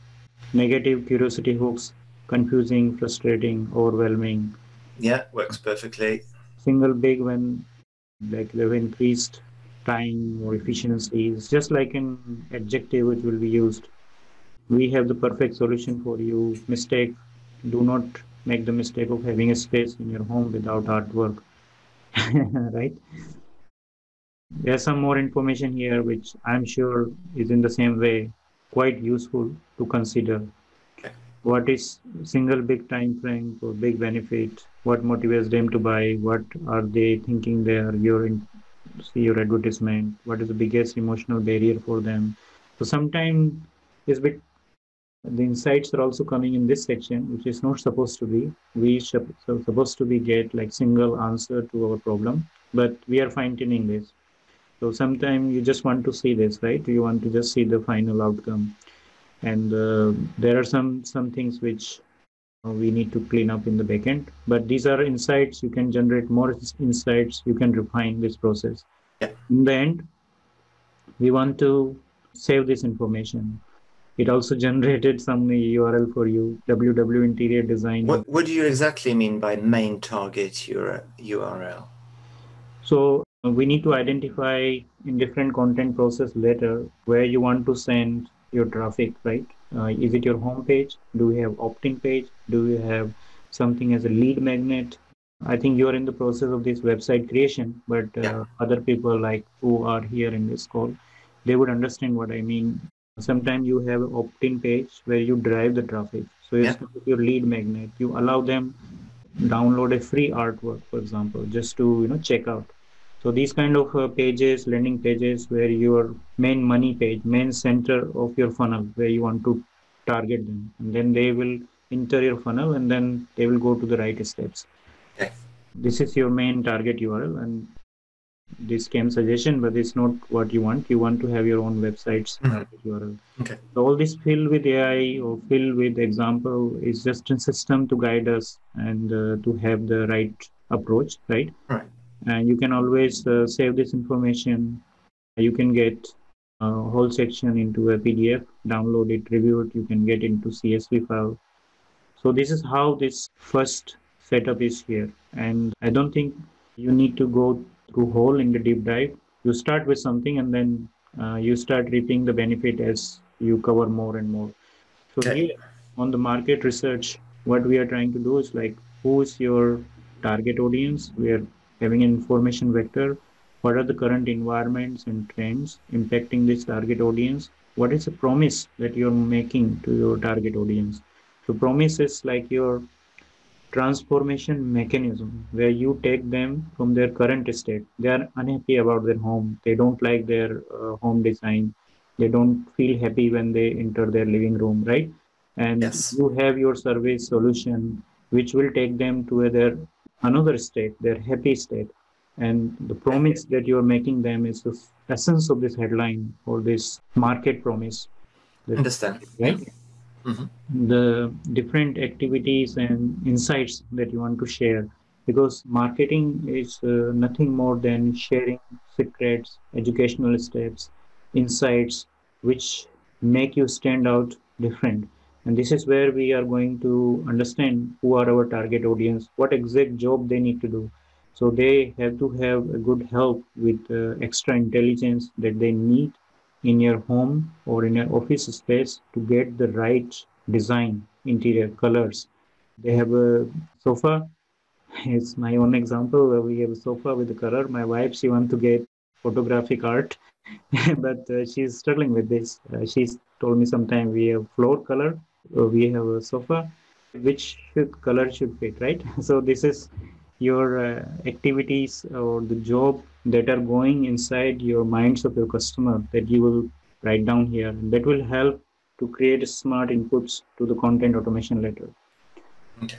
Negative curiosity hooks, confusing, frustrating, overwhelming. Yeah, works perfectly. Single big when like they've increased time or efficiency. It's just like an adjective which will be used. We have the perfect solution for you. Mistake. Do not make the mistake of having a space in your home without artwork. Right? There's some more information here which I'm sure is in the same way quite useful to consider. Okay. What is single big time frame for big benefit? What motivates them to buy? What are they thinking there? See your advertisement. What is the biggest emotional barrier for them? So sometimes it's bit the insights are also coming in this section, which is not supposed to be. We supposed to be get like single answer to our problem, but we are fine tuning this. So sometimes you just want to see this, right? You want to just see the final outcome, and there are some things which we need to clean up in the backend. But these are insights. You can generate more insights. You can refine this process. Yeah. In the end, we want to save this information. It also generated some URL for you, www interior design. What do you exactly mean by main target URL? So we need to identify in different content process later where you want to send your traffic, right? Is it your home page? Do we have opt-in page? Do we have something as a lead magnet? I think you are in the process of this website creation, but other people like who are here in this call, they would understand what I mean. Sometimes you have an opt-in page where you drive the traffic. So it's your lead magnet. You allow them download a free artwork, for example, just to check out. So these kind of pages, landing pages, where your main money page, main center of your funnel, where you want to target them, and then they will enter your funnel, and then they will go to the right steps. Okay. This is your main target URL, and this came suggestion, but it's not what you want. You want to have your own website's target URL. Okay. So all this filled with AI or filled with example is just a system to guide us and to have the right approach, right? Right. And you can always save this information. You can get a whole section into a PDF, download it, review it. You can get into CSV file. So this is how this first setup is here. And I don't think you need to go through whole in the deep dive. You start with something and then you start reaping the benefit as you cover more and more. So Okay. here on the market research, what we are trying to do is like, who is your target audience? We are having an information vector. What are the current environments and trends impacting this target audience? What is the promise that you're making to your target audience? So promise is like your transformation mechanism where you take them from their current state. They are unhappy about their home. They don't like their home design. They don't feel happy when they enter their living room, right? And Yes. you have your service solution which will take them to their another state, their happy state. And the promise that you're making them is the essence of this headline or this market promise. Understand. Yeah. Right? Mhm. The different activities and insights that you want to share, because marketing is nothing more than sharing secrets, educational steps, insights which make you stand out different. And this is where we are going to understand who are our target audience, what exact job they need to do. So they have to have a good help with extra intelligence that they need in your home or in your office space to get the right design, interior colors. They have a sofa. It's my own example. We have a sofa with the color. My wife, she wants to get photographic art, but she's struggling with this. She's told me sometime we have floor color, we have a sofa, which color should fit, right? So this is your activities or the job that are going inside your minds of your customer that you will write down here. And that will help to create smart inputs to the content automation later. Okay.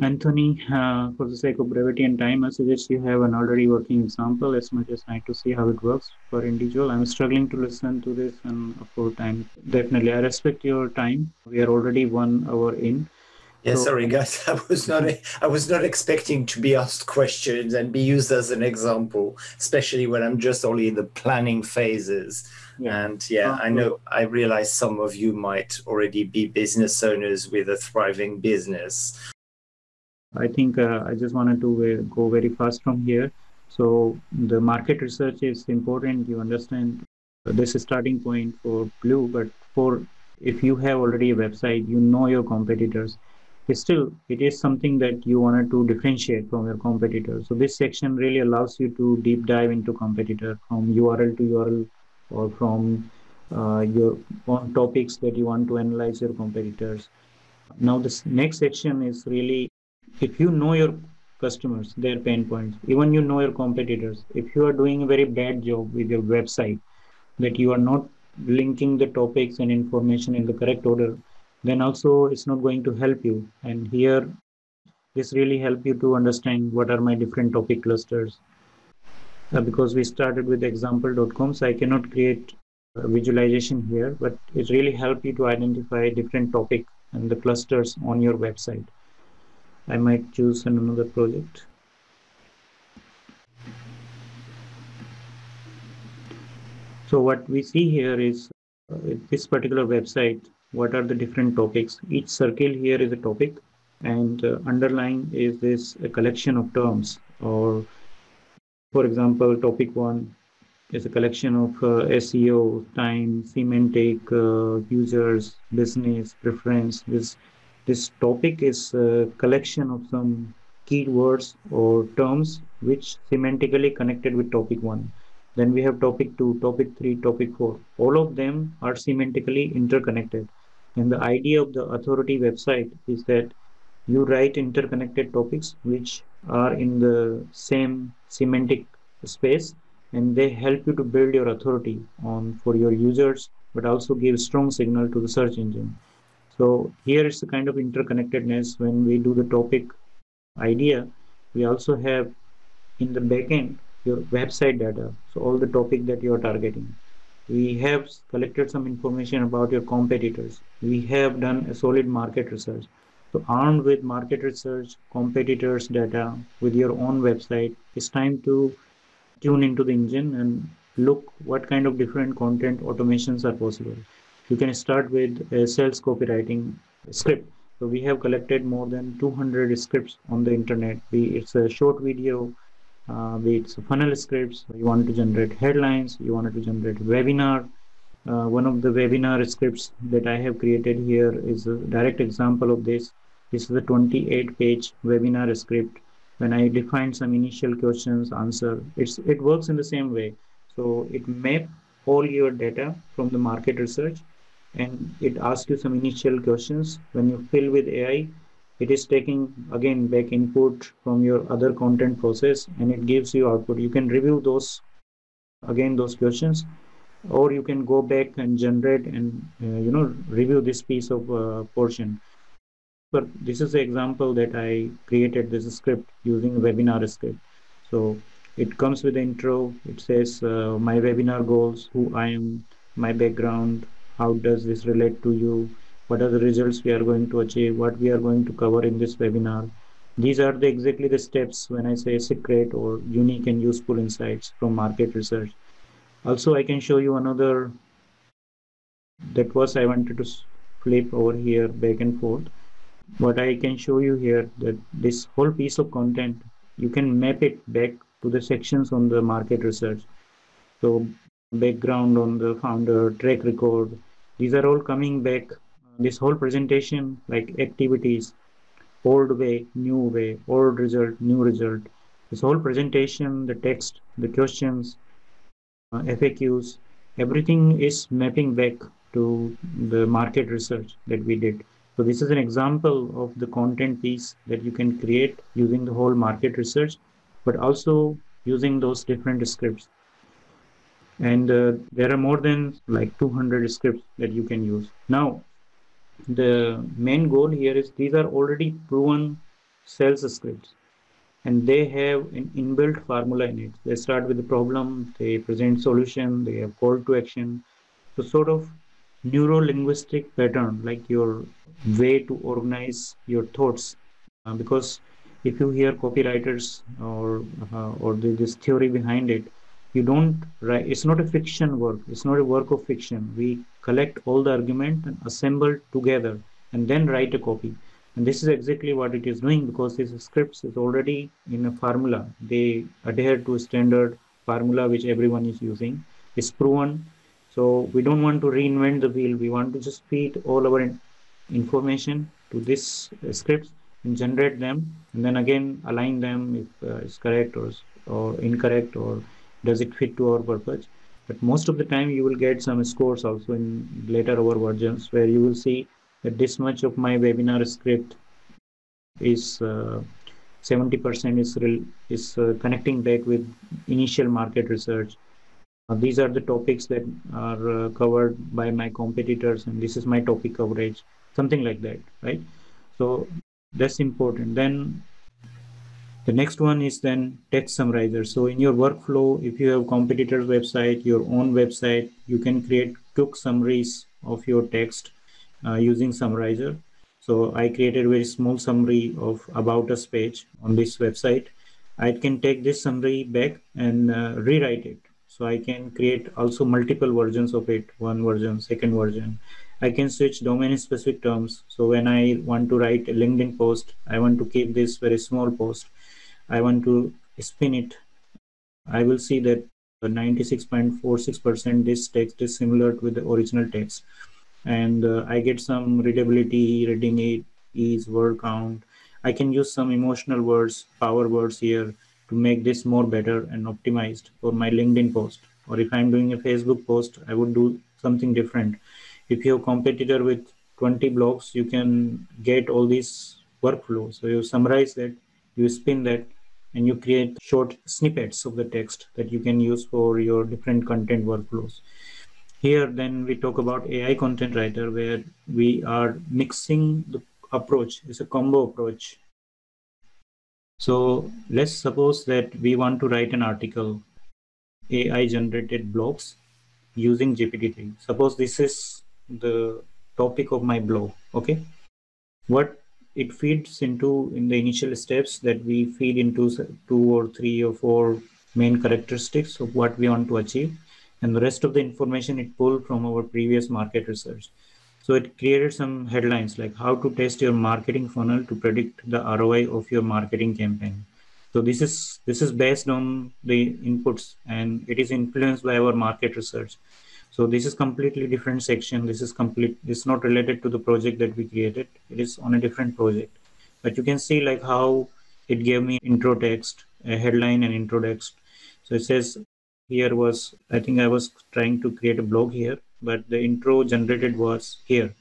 Anthony, for the sake of brevity and time, I suggest you have an already working example as much as I to see how it works for individual. I'm struggling to listen to this and full time. Definitely, I respect your time. We are already 1 hour in. Yeah, So, sorry guys, I was not expecting to be asked questions and be used as an example, especially when I'm just only in the planning phases. yeah. And yeah, I realize some of you might already be business owners with a thriving business. I think I just wanted to go very fast from here. So the market research is important. You understand this is starting point for Blue, but for if you have already a website, you know your competitors. Still, it is something that you wanted to differentiate from your competitors. So this section really allows you to deep dive into competitor from URL to URL or from your own topics that you want to analyze your competitors. Now, this next section is really if you know your customers, their pain points, even you know your competitors, if you are doing a very bad job with your website, that you are not linking the topics and information in the correct order, then also it's not going to help you. And here, this really help you to understand what are my different topic clusters. Because we started with example.com, so I cannot create a visualization here, but it really help you to identify different topic and the clusters on your website. I might choose another project. So what we see here is this particular website, what are the different topics? Each circle here is a topic, and underlying is this a collection of terms. Or for example, topic 1 is a collection of SEO, time, semantic, users, business, preference. This topic is a collection of some keywords or terms which semantically connected with topic 1. Then we have topic 2, topic 3, topic 4. All of them are semantically interconnected. And the idea of the authority website is that you write interconnected topics which are in the same semantic space, and they help you to build your authority on for your users, but also give strong signal to the search engine. So here is the kind of interconnectedness when we do the topic idea. We also have in the backend your website data. So all the topic that you are targeting. We have collected some information about your competitors. We have done a solid market research. So armed with market research, competitors data, with your own website, it's time to tune into the engine and look what kind of different content automations are possible. You can start with a sales copywriting script So we have collected more than 200 scripts on the internet. It's a short video, be it's funnel scripts. You want to generate headlines, you want to generate webinar. One of the webinar scripts that I have created here is a direct example of this. This is a 28-page webinar script. When I define some initial questions, answer, it works in the same way. So it maps all your data from the market research, and it asks you some initial questions. When you fill with AI, it is taking again back input from your other content process, and it gives you output. You can review those questions, or you can go back and generate and review this piece of portion. But this is the example that I created this script using a webinar script. So it comes with the intro. It says my webinar goals, who I am, my background, how does this relate to you, what are the results we are going to achieve, what we are going to cover in this webinar. These are exactly the steps when I say secret or unique and useful insights from market research. Also, I can show you another that was I wanted to flip over here back and forth. What I can show you here, that this whole piece of content, you can map it back to the sections on the market research. So background on the founder, track record, these are all coming back. This whole presentation, like activities, old way, new way, old result, new result. This whole presentation, the text, the questions, FAQs, everything is mapping back to the market research that we did. So this is an example of the content piece that you can create using the whole market research, but also using those different scripts. And there are more than like 200 scripts that you can use. Now, the main goal here is these are already proven sales scripts, and they have an inbuilt formula in it. They start with the problem, they present solution, they have call to action. So sort of neuro-linguistic pattern, like your way to organize your thoughts. Because if you hear copywriters or this theory behind it, you don't write. It's not a fiction work. It's not a work of fiction. We collect all the argument and assemble together, and then write a copy. And this is exactly what it is doing, because this scripts is already in a formula. They adhere to a standard formula which everyone is using. It's proven. So we don't want to reinvent the wheel. We want to just feed all our information to this scripts and generate them, and then again align them if it's correct or incorrect, or does it fit to our purpose. But most of the time you will get some scores also in later our versions, where you will see that this much of my webinar script is 70% is connecting back with initial market research. These are the topics that are covered by my competitors, and this is my topic coverage, something like that, right? So that's important. Then the next one is then text summarizer. So in your workflow, if you have competitor's website, your own website, you can create quick summaries of your text using summarizer. So I created a very small summary of about us page on this website. I can take this summary back and rewrite it. So I can create also multiple versions of it, one version, second version. I can switch domain specific terms. So when I want to write a LinkedIn post, I want to keep this very small post. I want to spin it. I will see that 96.46% this text is similar with the original text. And I get some readability, reading it, ease, word count. I can use some emotional words, power words here to make this more better and optimized for my LinkedIn post. Or if I'm doing a Facebook post, I would do something different. If you have competitor with 20 blogs, you can get all these workflows. So you summarize that, you spin that, and you create short snippets of the text that you can use for your different content workflows. Here, then we talk about AI content writer, where we are mixing the approach. It's a combo approach. So let's suppose that we want to write an article, AI generated blogs using GPT-3. Suppose this is the topic of my blog. Okay. What it feeds into in the initial steps, that we feed into 2 or 3 or 4 main characteristics of what we want to achieve, and the rest of the information it pulled from our previous market research. So it created some headlines like how to test your marketing funnel to predict the ROI of your marketing campaign. So this is based on the inputs, and it is influenced by our market research. So this is completely different section. It's not related to the project that we created. It is on a different project. But you can see like how it gave me intro text, a headline and intro text. So it says here was, I think I was trying to create a blog here, but the intro generated was here.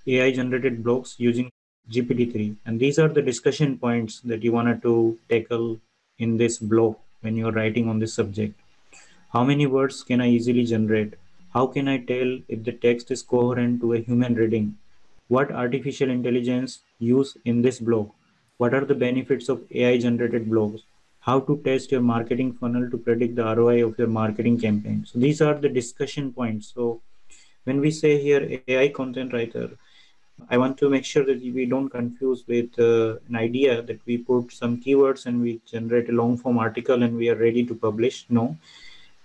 AI generated blogs using GPT-3. And these are the discussion points that you wanted to tackle in this blog when you're writing on this subject. How many words can I easily generate? How can I tell if the text is coherent to a human reading? What artificial intelligence use in this blog? What are the benefits of AI generated blogs? How to test your marketing funnel to predict the ROI of your marketing campaign. So these are the discussion points. So when we say here AI content writer, I want to make sure that we don't confuse with an idea that we put some keywords and we generate a long form article and we are ready to publish. No,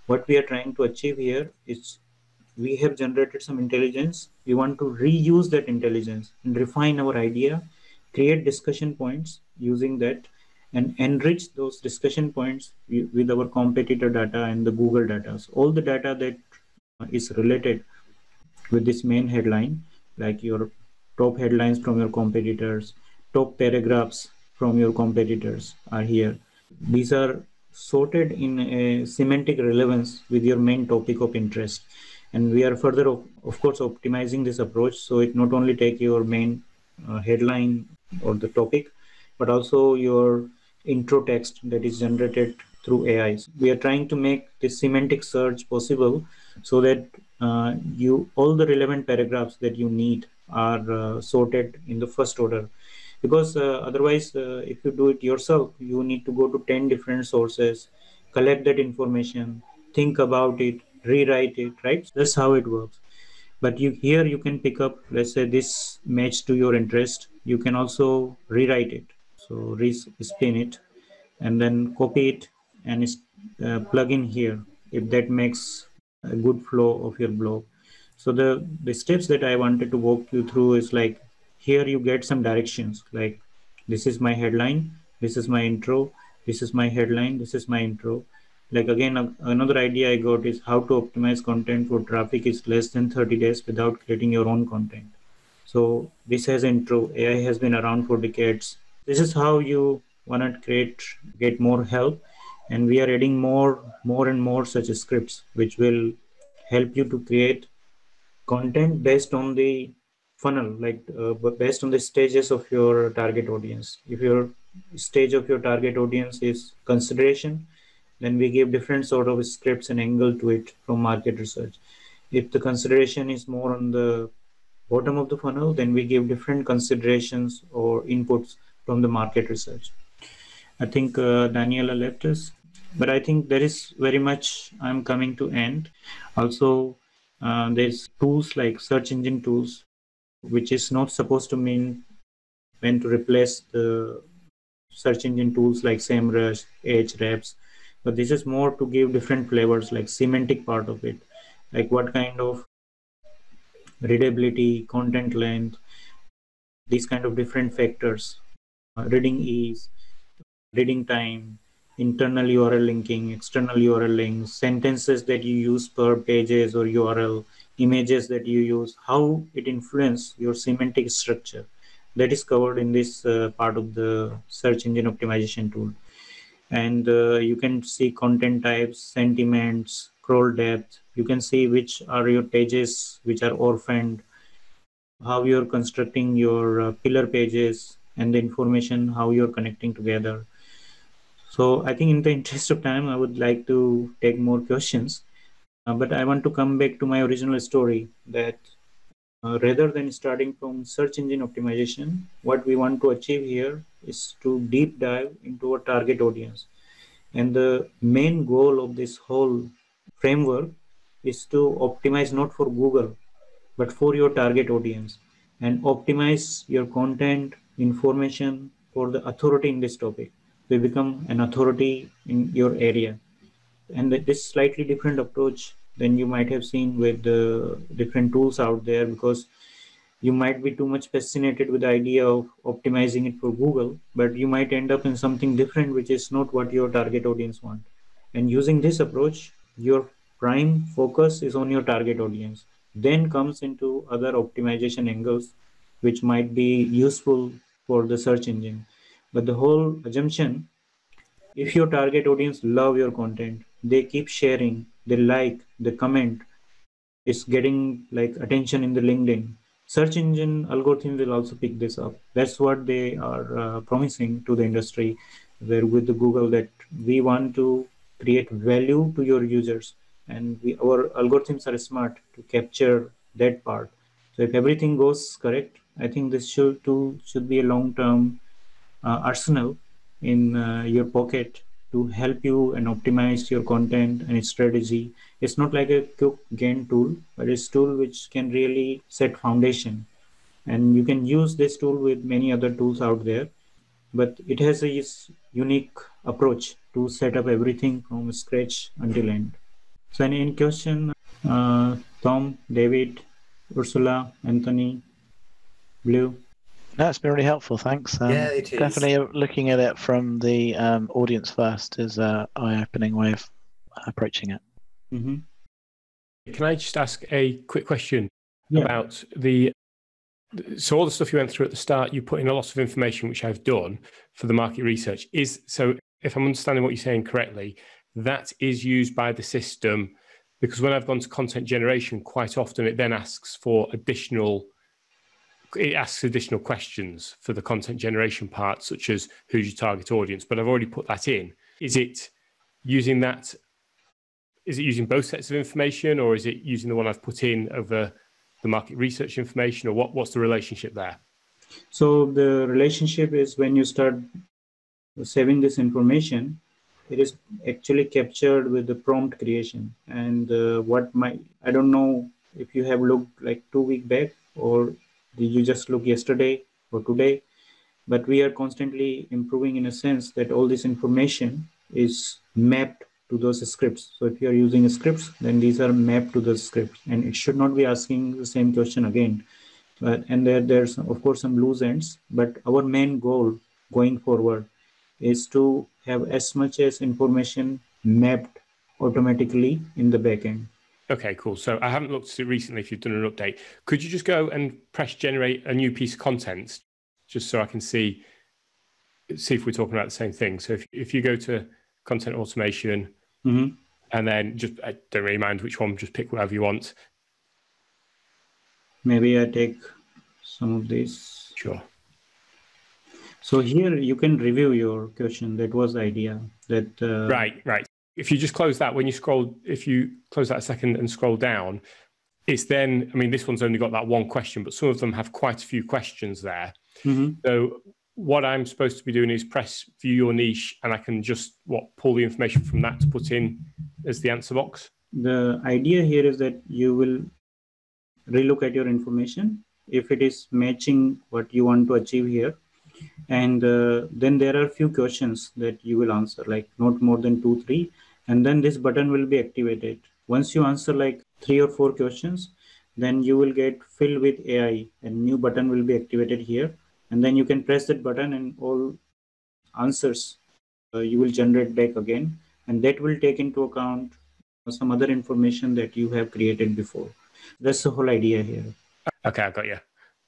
what we are trying to achieve here is we have generated some intelligence. We want to reuse that intelligence and refine our idea, create discussion points using that, and enrich those discussion points with our competitor data and the Google data. So all the data that is related with this main headline, like your top headlines from your competitors, top paragraphs from your competitors are here. These are sorted in a semantic relevance with your main topic of interest. And we are further, of course, optimizing this approach. So it not only take your main headline or the topic, but also your intro text that is generated through AIs. We are trying to make this semantic search possible so that you all the relevant paragraphs that you need are sorted in the first order, because otherwise if you do it yourself you need to go to 10 different sources, collect that information, think about it, rewrite it, right? So that's how it works. But you can pick up, let's say, this match to your interest. You can also rewrite it, so spin it and then copy it and plug in here if that makes a good flow of your blog. So the steps that I wanted to walk you through is like, here you get some directions like, this is my headline, this is my intro, this is my headline, this is my intro. Like again, another idea I got is how to optimize content for traffic is less than 30 days without creating your own content. So this has intro. AI has been around for decades. This is how you want to get more help, and we are adding more and more such scripts, which will help you to create content based on the funnel, like based on the stages of your target audience. If your stage of your target audience is consideration, then we give different sort of scripts and angle to it from market research. If the consideration is more on the bottom of the funnel, then we give different considerations or inputs from the market research. I think Daniela left us, but I think there is very much I'm coming to end. Also, there's tools like search engine tools, which is not supposed to mean when to replace the search engine tools like SEMrush, Ahrefs, but this is more to give different flavors, like semantic part of it, like what kind of readability, content length, these kind of different factors, reading ease, reading time, internal URL linking, external URL links, sentences that you use per pages or URL, images that you use, how it influences your semantic structure. That is covered in this part of the search engine optimization tool. And you can see content types, sentiments, scroll depth. You can see which are your pages which are orphaned, how you're constructing your pillar pages, and the information how you're connecting together. So I think in the interest of time, I would like to take more questions, but I want to come back to my original story that rather than starting from search engine optimization, what we want to achieve here is to deep dive into a target audience. And the main goal of this whole framework is to optimize not for Google, but for your target audience, and optimize your content information for the authority in this topic. We become an authority in your area. And this slightly different approach than you might have seen with the different tools out there, because You might be too much fascinated with the idea of optimizing it for Google, but you might end up in something different, which is not what your target audience want. And using this approach, your prime focus is on your target audience. Then comes into other optimization angles, which might be useful for the search engine. But the whole assumption, if your target audience love your content, they keep sharing, they like, they comment, it's getting like attention in the LinkedIn. Search engine algorithm will also pick this up. That's what they are promising to the industry, where with the Google, that we want to create value to your users, and our algorithms are smart to capture that part. So if everything goes correct, I think this should be a long-term arsenal in your pocket to help you and optimize your content and its strategy. It's not like a quick gain tool, but it's a tool which can really set foundation. And you can use this tool with many other tools out there, but it has a unique approach to set up everything from scratch until end. So any question, Tom, David, Ursula, Anthony, Blue? No, it's been really helpful. Thanks. Yeah, it is. Definitely looking at it from the audience first is an eye-opening way of approaching it. Mm-hmm. Can I just ask a quick question Yeah. about so all the stuff you went through at the start, you put in a lot of information, which I've done for the market research. So if I'm understanding what you're saying correctly, that is used by the system, because when I've gone to content generation, quite often it then asks additional questions for the content generation part, such as who's your target audience, but I've already put that in. Is it using both sets of information, or is it using the one I've put in over the market research information, or what's the relationship there? So the relationship is, when you start saving this information, it is actually captured with the prompt creation. And I don't know if you have looked like 2 weeks back, or did you just look yesterday or today, but we are constantly improving in a sense that all this information is mapped to those scripts. So if you are using scripts, then these are mapped to the scripts, and it should not be asking the same question again. And there's of course some loose ends, but our main goal going forward is to have as much as information mapped automatically in the backend. Okay, cool. So I haven't looked at it recently. If you've done an update, could you just go and press generate a new piece of content, just so I can see if we're talking about the same thing? So if you go to content automation, Mm-hmm. and then I don't really mind which one, just pick whatever you want. Maybe I take some of these. Sure. So here you can review your question. That was the idea. That Right. If you just close that, if you close that a second and scroll down, it's then, this one's only got that one question, but some of them have quite a few questions there. Mm-hmm. So what I'm supposed to be doing is press view your niche, and I can just pull the information from that to put in as the answer box. The idea here is that you will relook at your information if it is matching what you want to achieve here, and then there are a few questions that you will answer, like not more than 2-3, and then this button will be activated. Once you answer like 3 or 4 questions, then you will get filled with AI, and new button will be activated here, and then you can press that button and all answers you will generate back again, and that will take into account some other information that you have created before. That's the whole idea here. Okay, I got you.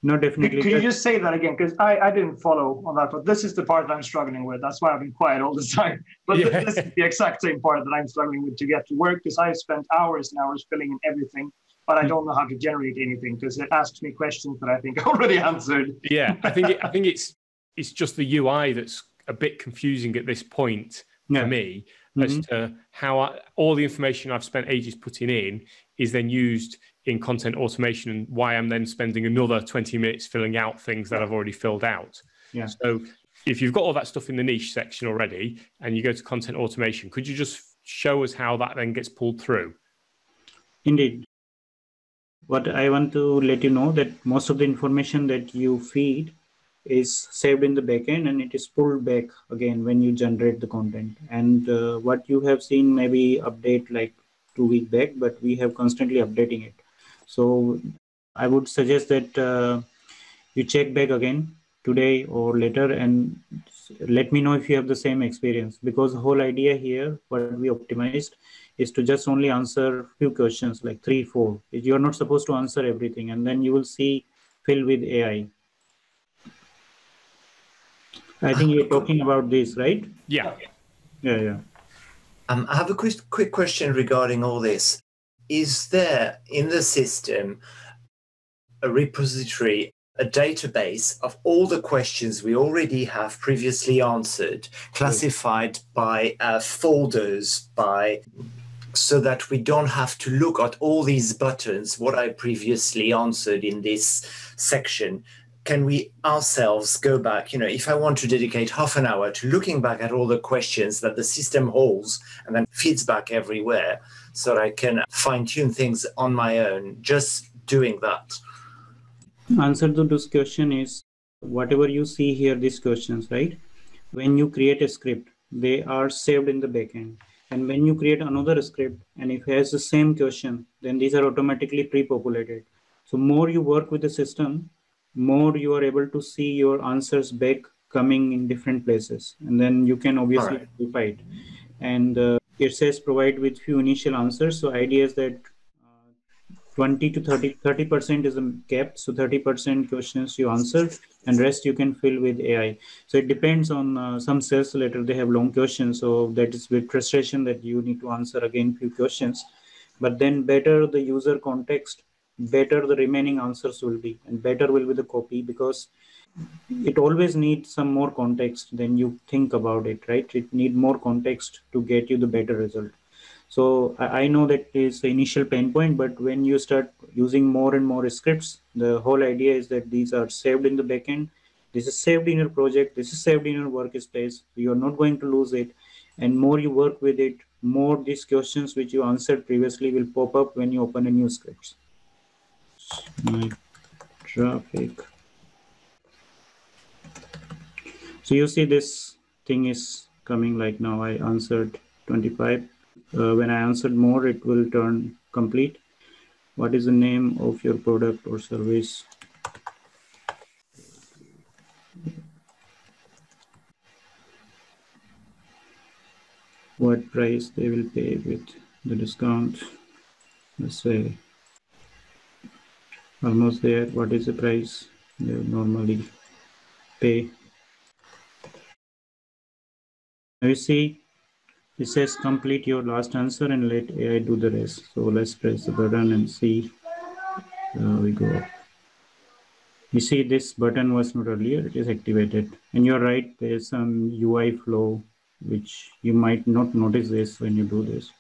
No, definitely. Could you just say that again? Because I didn't follow on that, but this is the part that I'm struggling with. That's why I've been quiet all this time. But Yeah. This is the exact same part that I'm struggling with to get to work, because I've spent hours and hours filling in everything, but I don't know how to generate anything because it asks me questions that I think I already answered. Yeah, I think it's just the UI that's a bit confusing at this point for me, as to how all the information I've spent ages putting in is then used in content automation, and why I'm then spending another 20 minutes filling out things that I've already filled out. Yeah. So if you've got all that stuff in the niche section already and you go to content automation, could you just show us how that then gets pulled through? Indeed. What I want to let you know that most of the information that you feed is saved in the backend, and it is pulled back again when you generate the content. And what you have seen maybe update like 2 weeks back, but we have constantly updating it. So I would suggest that you check back again today or later and let me know if you have the same experience, because the whole idea here, what we optimized, is to just only answer few questions, like 3-4. You're not supposed to answer everything, and then you will see fill with AI. I think you're talking about this, right? Yeah. Yeah. I have a quick question regarding all this. Is there in the system a repository, a database of all the questions we already have previously answered, classified by folders, so that we don't have to look at all these buttons, what I previously answered in this section? Can we ourselves go back, if I want to dedicate half an hour to looking back at all the questions that the system holds and then feeds back everywhere, so that I can fine-tune things on my own, just doing that? Answer to this question is, whatever you see here, these questions, right? When you create a script, they are saved in the backend. And when you create another script and if it has the same question, then these are automatically pre-populated. So more you work with the system, more you are able to see your answers back coming in different places. And then you can obviously modify it. And it says provide with few initial answers. So idea is that 20 to 30% is a cap. So 30% questions you answer and rest you can fill with AI. So it depends on some sales letter, they have long questions. So that is with frustration that you need to answer again few questions. But then better the user context, better the remaining answers will be, and better will be the copy, because it always needs some more context than you think about it, right? It need more context to get you the better result. So I know that is the initial pain point, but when you start using more and more scripts, the whole idea is that these are saved in the backend. This is saved in your project. This is saved in your workspace. You are not going to lose it. And more you work with it, more these questions which you answered previously will pop up when you open a new script. My traffic. So you see this thing is coming like now I answered 25. When I answered more, it will turn complete. What is the name of your product or service? What price they will pay with the discount? Let's say almost there. What is the price they normally pay? Now you see, it says complete your last answer and let AI do the rest. So let's press the button and see. We go. You see this button was not earlier, it is activated. And you're right, there's some UI flow, which you might not notice this when you do this.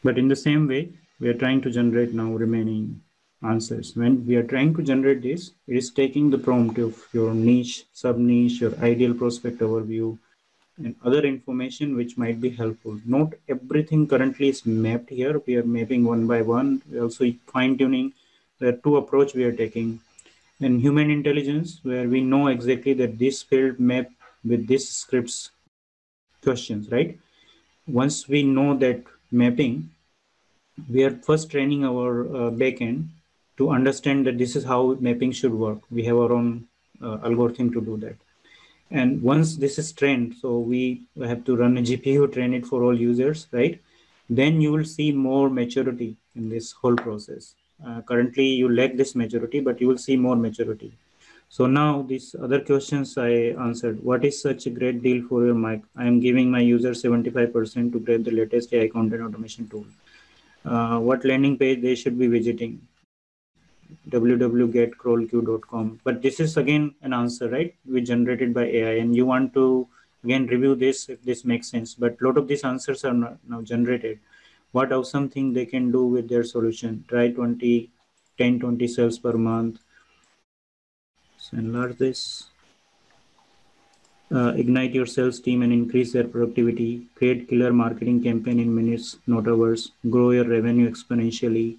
But in the same way, we are trying to generate now remaining answers. When we are trying to generate this, it is taking the prompt of your niche, sub-niche, your ideal prospect overview, and other information which might be helpful. Not everything currently is mapped here. We are mapping one by one. We are also fine-tuning. There are two approaches we are taking. In human intelligence, where we know exactly that this field map with this scripts questions, right? Once we know that mapping, we are first training our backend to understand that this is how mapping should work. We have our own algorithm to do that. And once this is trained, so we have to run a GPU, train it for all users, right? Then you will see more maturity in this whole process. Currently, you lack this maturity, but you will see more maturity. So now these other questions I answered. What is such a great deal for your mic? I am giving my users 75% to get the latest AI content automation tool. What landing page they should be visiting? www.getcrawlq.com. But this is again an answer, right? We generated by AI, and you want to again review this if this makes sense. But a lot of these answers are now generated. What awesome thing they can do with their solution? Try 20 sales per month. So enlarge this. Ignite your sales team and increase their productivity. Create killer marketing campaign in minutes, not hours. Grow your revenue exponentially.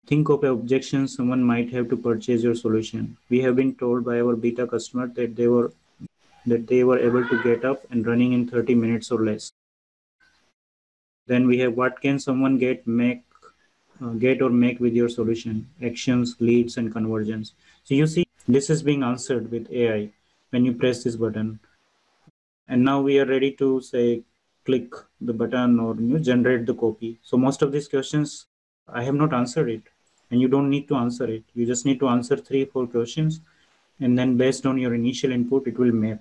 Think of an objection someone might have to purchase your solution. We have been told by our beta customer that they were able to get up and running in 30 minutes or less. Then we have what can someone get make get or make with your solution, actions, leads, and conversions. So you see, this is being answered with AI when you press this button. And now we are ready to say, click the button or generate the copy. So most of these questions, I have not answered it, and you don't need to answer it. You just need to answer 3-4 questions, and then based on your initial input, it will map.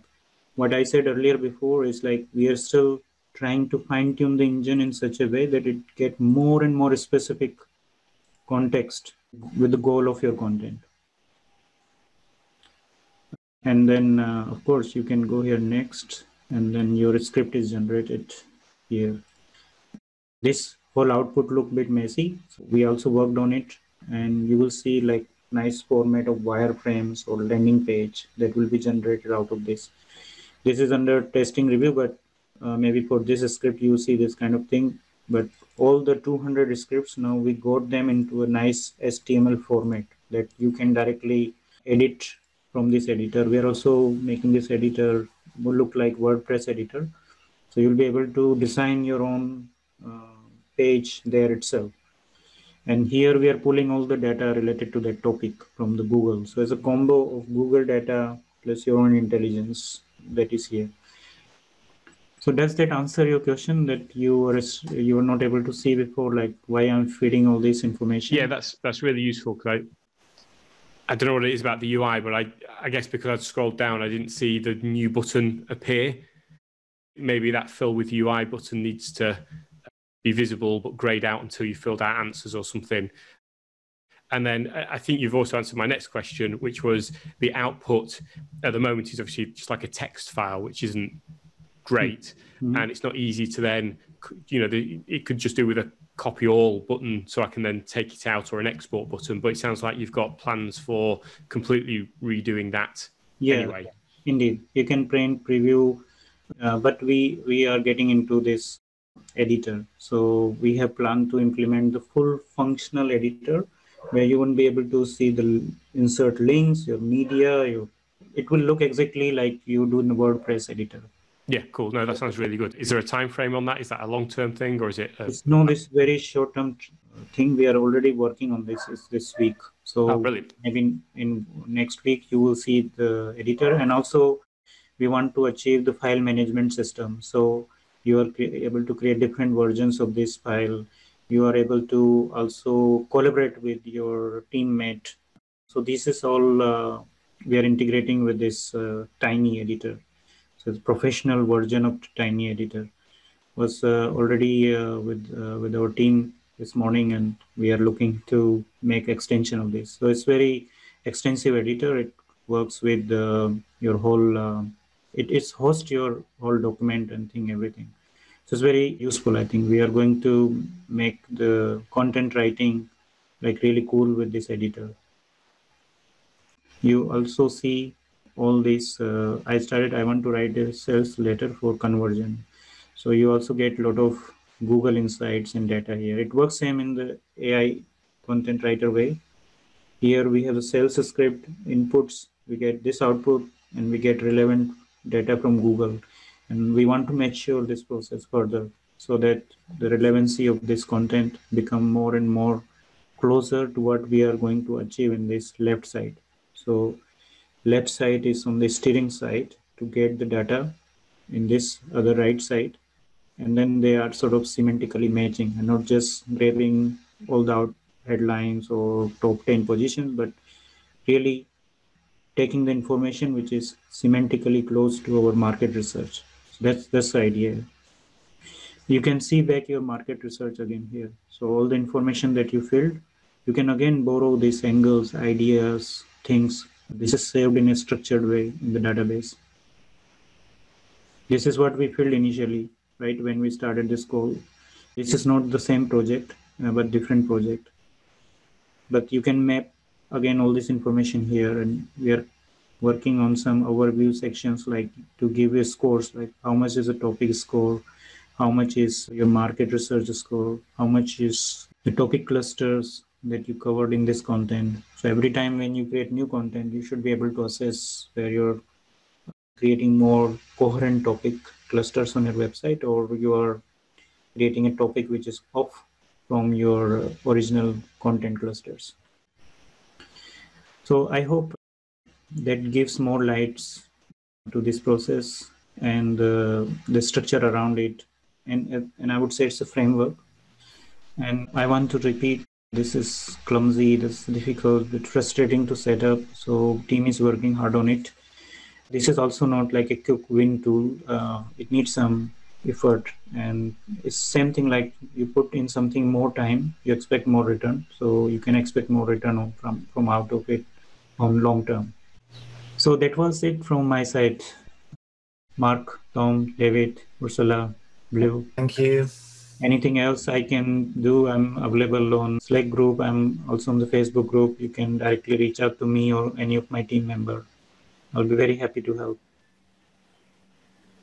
What I said earlier before is like we are still trying to fine tune the engine in such a way that it get more and more specific context with the goal of your content. And then of course you can go here next, and then your script is generated here. This whole output look a bit messy. So we also worked on it, and you will see like nice format of wireframes or landing page that will be generated out of this. This is under testing review, but maybe for this script you see this kind of thing. But all the 200 scripts, now we got them into a nice HTML format that you can directly edit from this editor. We are also making this editor look like WordPress editor. So you'll be able to design your own page there itself. And here we are pulling all the data related to that topic from the Google. So it's a combo of Google data plus your own intelligence that is here. So does that answer your question that you were not able to see before, like why I'm feeding all this information? Yeah, that's really useful, because I don't know what it is about the UI, but I guess because I'd scrolled down, I didn't see the new button appear. Maybe that fill with UI button needs to be visible but grayed out until you filled out answers or something. And then I think you've also answered my next question, which was the output at the moment is obviously just like a text file, which isn't great. Mm-hmm. And it's not easy to then, it could just do with a copy all button, so I can then take it out, or an export button. But it sounds like you've got plans for completely redoing that. Yeah, anyway. Indeed. You can print, preview, but we are getting into this editor. So we have planned to implement the full functional editor where you won't be able to see the insert links, your media, it will look exactly like you do in the WordPress editor. Yeah, cool. No, that sounds really good. Is there a time frame on that? Is that a long-term thing, or is it? This very short-term thing. We are already working on this week. So maybe in next week you will see the editor, and also we want to achieve the file management system. So you are able to create different versions of this file. You are able to also collaborate with your teammate. So this is all we are integrating with this Tiny editor. So it's a professional version of Tiny editor. Was already with our team this morning, and we are looking to make extension of this. So it's very extensive editor. It works with your whole. It hosts your whole document and everything. So it's very useful. I think we are going to make the content writing like really cool with this editor. You also see all this. I want to write a sales letter for conversion. So you also get a lot of Google Insights and data here. It works same in the AI content writer way. Here we have the sales script inputs. We get this output, and we get relevant data from Google. And we want to mature this process further so that the relevancy of this content become more and more closer to what we are going to achieve in this left side. So left side is on the steering side to get the data in this other right side. And then they are sort of semantically matching and not just grabbing all the headlines or top 10 positions, but really taking the information which is semantically close to our market research. So that's the idea. You can see back your market research again here. So all the information that you filled, you can again borrow these angles, ideas, things. This is saved in a structured way in the database. This is what we filled initially, right, when we started this call. This is not the same project, but different project. But you can map again all this information here, and we are working on some overview sections, like to give you scores, like how much is a topic score, how much is your market research score, how much is the topic clusters that you covered in this content. So every time when you create new content, you should be able to assess where you're creating more coherent topic clusters on your website, or you are creating a topic which is off from your original content clusters. So I hope that gives more lights to this process and the structure around it. And I would say it's a framework. And I want to repeat, this is clumsy, this is difficult, it's frustrating to set up. So team is working hard on it. This is also not like a quick win tool. It needs some effort, and it's same thing like you put in something more time, you expect more return. So you can expect more return from out of it on long term. So that was it from my side. Mark, Tom, David, Ursula, Blue. Thank you. Anything else I can do? I'm available on Slack group. I'm also on the Facebook group. You can directly reach out to me or any of my team member. I'll be very happy to help.